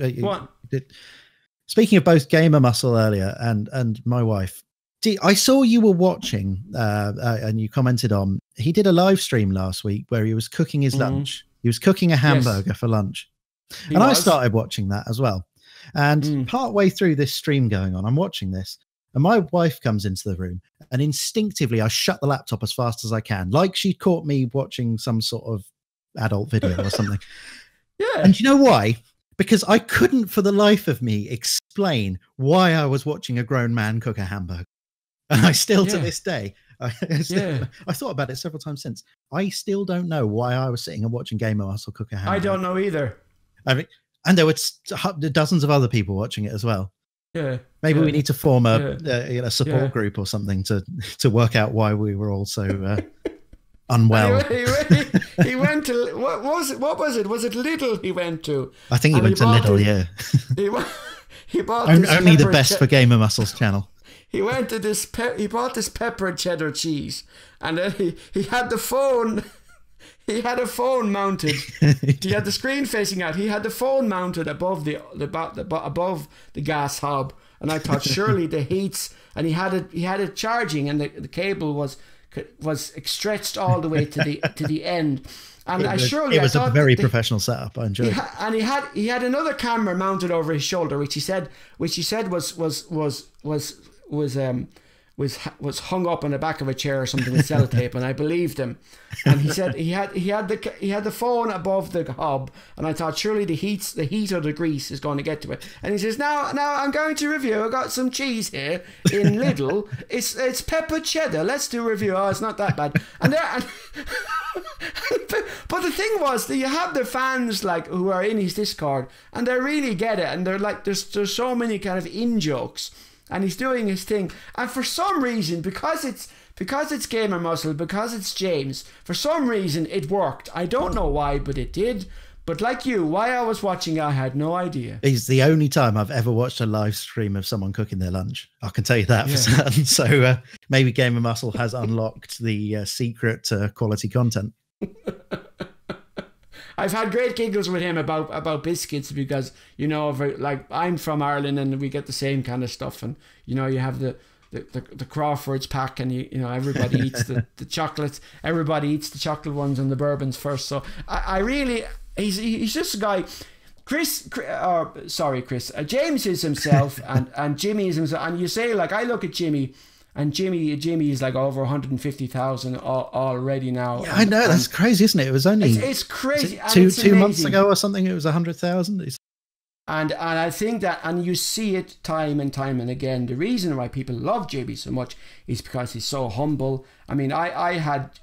both Gamer Muscle earlier and my wife, I saw you were watching and you commented on, he did a live stream last week where he was cooking his lunch. He was cooking a hamburger for lunch. I started watching that as well. And partway through this stream going on, I'm watching this, and my wife comes into the room, and instinctively I shut the laptop as fast as I can, like she caught me watching some sort of adult video or something. And you know why? Because I couldn't for the life of me explain why I was watching a grown man cook a hamburger. And I still, to this day, I thought about it several times since. I still don't know why I was sitting and watching Gamer Muscle cook a hamburger. I don't know either. I mean, and there were dozens of other people watching it as well. Yeah. Maybe we need to form a support group or something to work out why we were all so unwell. He went to what was it? Was it Lidl he went to? I think he went to Lidl. He bought only the best for Gamer Muscles channel. He went to this. He bought this peppered cheddar cheese, and then he had the phone. He had a phone mounted. He had the screen facing out. He had the phone mounted above above the gas hob, and I thought surely the heats. And he had it charging, and the cable was stretched all the way to the end. And it was a very professional setup. I enjoyed it. And he had another camera mounted over his shoulder, which he said was hung up on the back of a chair or something with sellotape, and I believed him. And he said he had the phone above the hob, and I thought surely the heat of the grease is going to get to it. And he says, now I'm going to review. I got some cheese here in Lidl. It's peppered cheddar. Let's do a review. Oh, it's not that bad. But the thing was that you have the fans like who are in his Discord, and they really get it, and they're like there's so many kind of in jokes. And he's doing his thing, and for some reason, because it's Gamer Muscle, because it's James, for some reason it worked. I don't know why, but it did. But like you, why I was watching, I had no idea. It's the only time I've ever watched a live stream of someone cooking their lunch. I can tell you that for certain. So maybe Gamer Muscle has unlocked the secret to quality content. I've had great giggles with him about biscuits because, like I'm from Ireland and we get the same kind of stuff, and you have the Crawford's pack, and everybody eats the chocolates. Everybody eats the chocolate ones and the bourbons first. So I really he's just a guy. Chris. James is himself, and Jimmy is himself. And you say, like, I look at Jimmy. And Jimmy is like over 150,000 already now. Yeah, I know, that's crazy, isn't it? It was only it's crazy. Two months ago or something. It was 100,000. And I think that, and you see it time and time and again. The reason why people love Jimmy so much is because he's so humble. I mean, I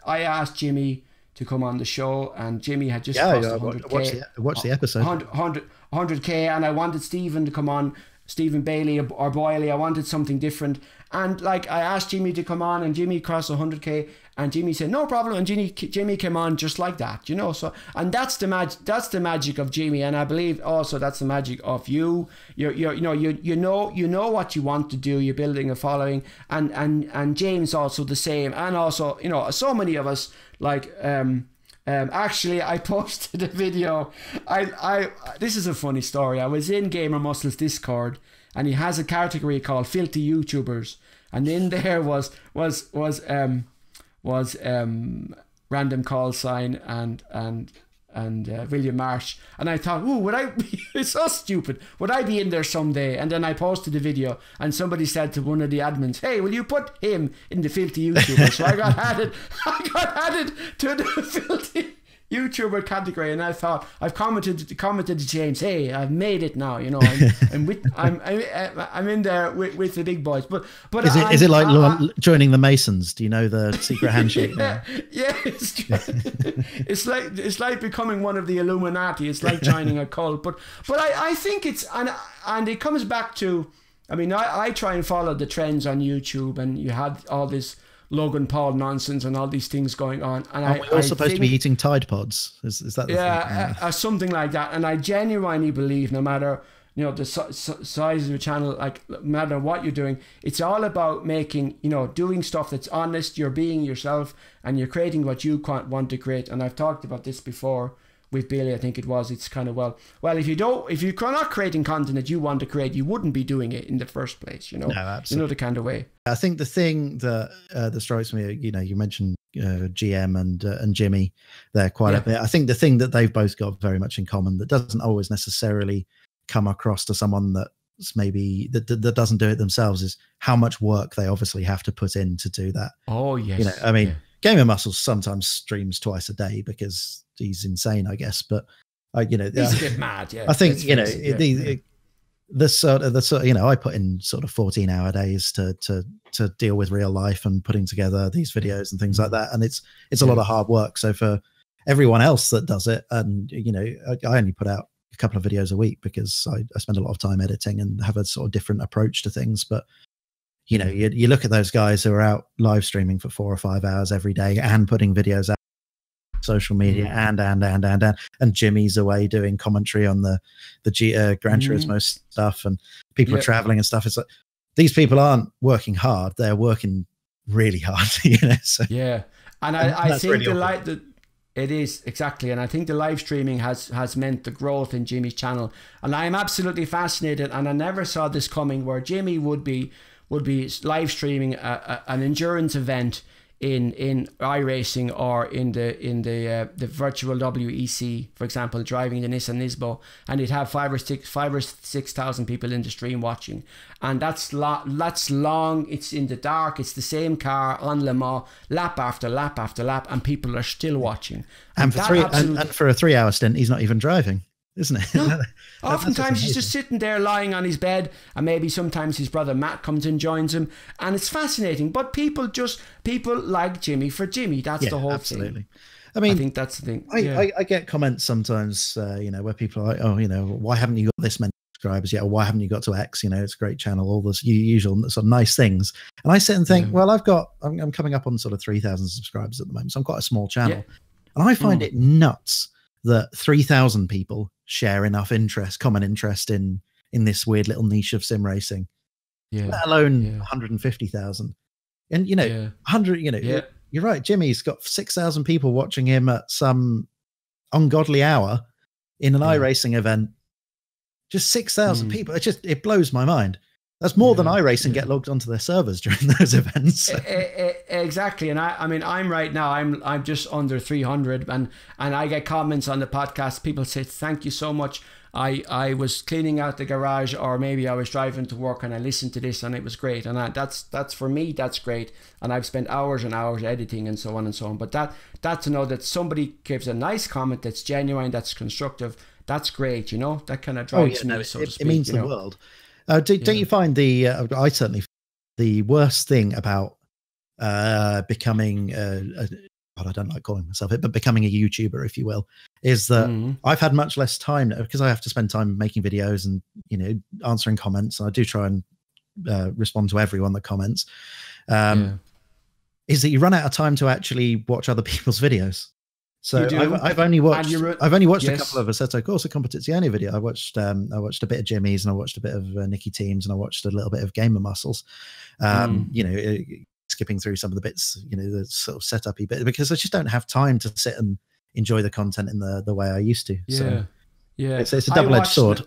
asked Jimmy to come on the show, and Jimmy had just crossed 100K. Watch the episode. 100K, and I wanted Stephen to come on. Stephen Bailey or Boyley, I wanted something different, and like I asked Jimmy to come on, and Jimmy crossed 100K, and Jimmy said no problem, and Jimmy came on just like that, So, and that's the magic of Jimmy, and I believe also that's the magic of you. You know what you want to do. You're building a following, and James also the same, and also so many of us like. Actually, I posted a video. This is a funny story. I was in Gamer Muscle's Discord, and he has a category called Filthy YouTubers, and in there was Random Call Sign and William Marsh, and I thought, would I be, it's so stupid, would I be in there someday? And then I posted a video, and somebody said to one of the admins, hey, will you put him in the Filthy YouTubers? So I got added to the YouTuber category, and I thought I've commented to James, hey, I've made it now. You know, I'm in there with the big boys. But is it like joining the Masons? Do you know the secret handshake? Yeah, it's like becoming one of the Illuminati. It's like joining a cult. But I think it's and it comes back to. I mean, I try and follow the trends on YouTube, and you had all this Logan Paul nonsense and all these things going on. And Are we all supposed to be eating Tide Pods? Is that the thing? Something like that. And I genuinely believe, no matter the size of your channel, like no matter what you're doing, it's all about making, doing stuff that's honest. You're being yourself, and you're creating what you want to create. And I've talked about this before with Bailey, I think it was. It's kind of if you're not creating content that you want to create, you wouldn't be doing it in the first place. No, absolutely. The kind of way. I think the thing that strikes me, you mentioned GM and Jimmy there quite a bit. I think the thing that they've both got very much in common that doesn't always necessarily come across to someone that's maybe that doesn't do it themselves is how much work they obviously have to put in to do that. Oh yes. Gamer Muscles sometimes streams twice a day because he's insane, I guess. But he's a bit mad. Yeah, I think the sort of I put in sort of 14-hour days to deal with real life and putting together these videos and things like that, and it's a lot of hard work. So for everyone else that does it, and I only put out a couple of videos a week because I spend a lot of time editing and have a sort of different approach to things. But you look at those guys who are out live streaming for 4 or 5 hours every day and putting videos out on social media and Jimmy's away doing commentary on the Gran Turismo stuff, and people are traveling and stuff. It's like these people aren't working hard; they're working really hard. So, yeah, and I think really it is exactly, and I think the live streaming has meant the growth in Jimmy's channel, and I'm absolutely fascinated. And I never saw this coming, where Jimmy would be live streaming an endurance event in iRacing or in the virtual WEC, for example, driving the Nissan Nismo, and he'd have 5 or 6,000 people in the stream watching, and that's long. It's in the dark. It's the same car on Le Mans, lap after lap after lap, and people are still watching. And for a 3-hour stint, he's not even driving, isn't it? No. Oftentimes he's just sitting there lying on his bed, and maybe sometimes his brother Matt comes and joins him, and it's fascinating. But people like Jimmy for Jimmy. That's the whole thing. I think that's the thing. I get comments sometimes, where people are like, oh, why haven't you got this many subscribers yet? Or why haven't you got to X? It's a great channel, all this usual sort of nice things. And I sit and think, well, I'm coming up on sort of 3,000 subscribers at the moment, so I'm quite a small channel. And I find it nuts that 3,000 people share enough common interest in this weird little niche of sim racing, let alone 150,000. And 100, you're right, Jimmy's got 6,000 people watching him at some ungodly hour in an iRacing event. Just 6,000 people. It blows my mind. That's more than iRacing get logged onto their servers during those events. Exactly, and I'm right now. I'm just under 300, and I get comments on the podcast. People say, "Thank you so much. I was cleaning out the garage, or maybe I was driving to work, and I listened to this, and it was great." And that's for me. That's great. And I've spent hours and hours editing and so on and so on. But that to know that somebody gives a nice comment that's genuine, that's constructive, that's great. That kind of drives me. So to speak, it means the world. Don't you find I certainly the worst thing about becoming I don't like calling myself it, but becoming a YouTuber, if you will, is that I've had much less time because I have to spend time making videos and answering comments, and I do try and respond to everyone that comments. Is that you run out of time to actually watch other people's videos. So I've only watched a couple of Assetto Corsa Competizione video. I watched a bit of Jimmy's, and I watched a bit of Nicky Teams, and I watched a little bit of Gamer Muscles. Skipping through some of the bits, the sort of setup-y bit, because I just don't have time to sit and enjoy the content in the way I used to. It's a double-edged sword.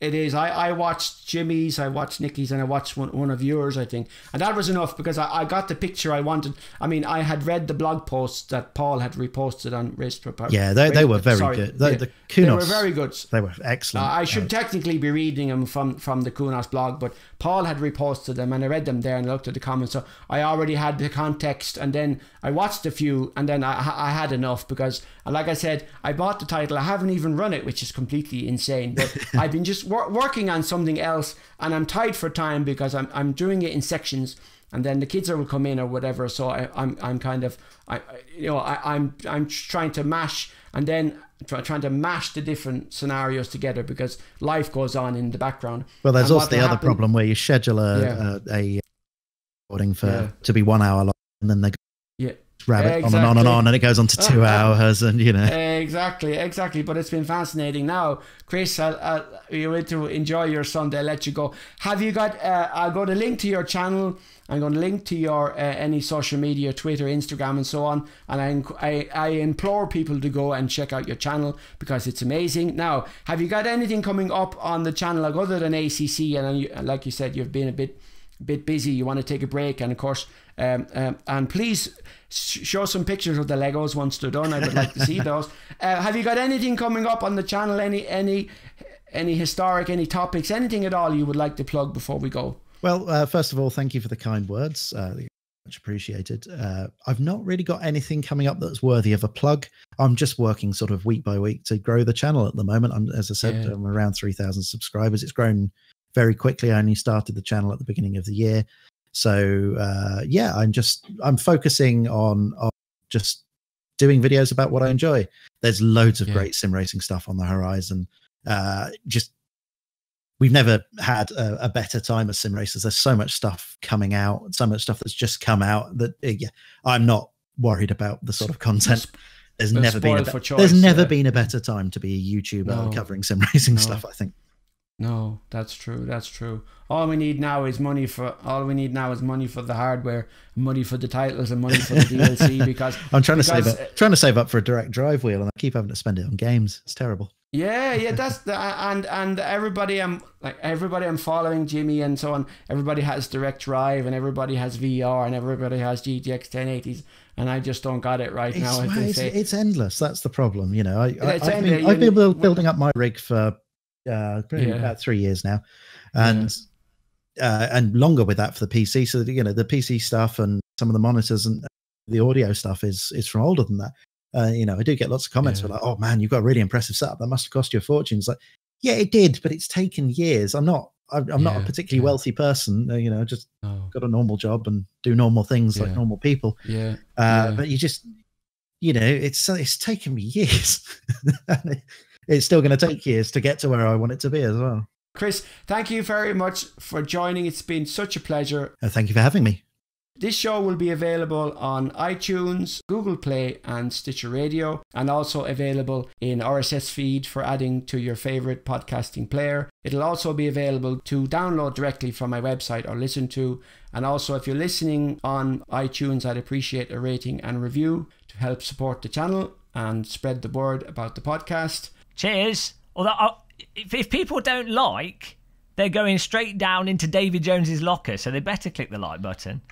It is. I watched Jimmy's, I watched Nicky's, and I watched one of yours, I think. And that was enough because I got the picture I wanted. I mean, I had read the blog posts that Paul had reposted on RaceRoom Project. Yeah, they were very good. The Kunos, they were very good. They were excellent. I should technically be reading them from the Kunos blog, but Paul had reposted them and I read them there and looked at the comments. So I already had the context, and then I watched a few, and then I had enough because, like I said, I bought the title. I haven't even run it, which is completely insane. But I've been just working on something else, and I'm tight for time because I'm doing it in sections, and then the kids will come in or whatever. So I'm trying to mash, and then trying to mash the different scenarios together because life goes on in the background. Well, there's also the other problem where you schedule a recording to be 1 hour long, and then they rabbit on and on, and it goes on to 2 hours, and exactly. But it's been fascinating. Now, Chris, you're going to enjoy your Sunday. I'll let you go. Have you got? I'll go to link to your channel. I'm going to link to your any social media, Twitter, Instagram, and so on. And I implore people to go and check out your channel because it's amazing. Now, have you got anything coming up on the channel like other than ACC? And like you said, you've been a bit busy. You want to take a break, and of course, and please show some pictures of the Legos once they're done. I would like to see those. Have you got anything coming up on the channel? Any historic, any topics, anything at all you would like to plug before we go? Well, first of all, thank you for the kind words. Much appreciated. I've not really got anything coming up that's worthy of a plug. I'm just working sort of week by week to grow the channel at the moment. As I said, I'm around 3,000 subscribers. It's grown very quickly. I only started the channel at the beginning of the year. So I'm focusing on just doing videos about what I enjoy. There's loads of great sim racing stuff on the horizon. We've never had a better time as sim racers. There's so much stuff coming out, so much stuff that's just come out that I'm not worried about the sort of content. There's never been a better time to be a YouTuber covering sim racing stuff, I think. No, that's true. That's true. All we need now is money for the hardware, money for the titles, and money for the DLC. Because I'm trying to save up for a direct drive wheel, and I keep having to spend it on games. It's terrible. Yeah, that's and everybody I'm following, Jimmy and so on. Everybody has direct drive, and everybody has VR, and everybody has GTX 1080s, and I just don't got it right now. It's endless. That's the problem. I've been building up my rig for about 3 years now, and longer with that for the PC. So the PC stuff and some of the monitors and the audio stuff is from older than that. I do get lots of comments like, "Oh man, you've got a really impressive setup. That must have cost you a fortune." It's like, yeah, it did, but it's taken years. I'm not a particularly wealthy person. I just got a normal job and do normal things like normal people. But you just, it's taken me years. It's still going to take years to get to where I want it to be as well. Chris, thank you very much for joining. It's been such a pleasure. Thank you for having me. This show will be available on iTunes, Google Play, and Stitcher Radio, and also available in RSS feed for adding to your favorite podcasting player. It'll also be available to download directly from my website or listen to. And also, if you're listening on iTunes, I'd appreciate a rating and review to help support the channel and spread the word about the podcast. Cheers. Although, if people don't like, they're going straight down into Davy Jones's locker, so they better click the like button.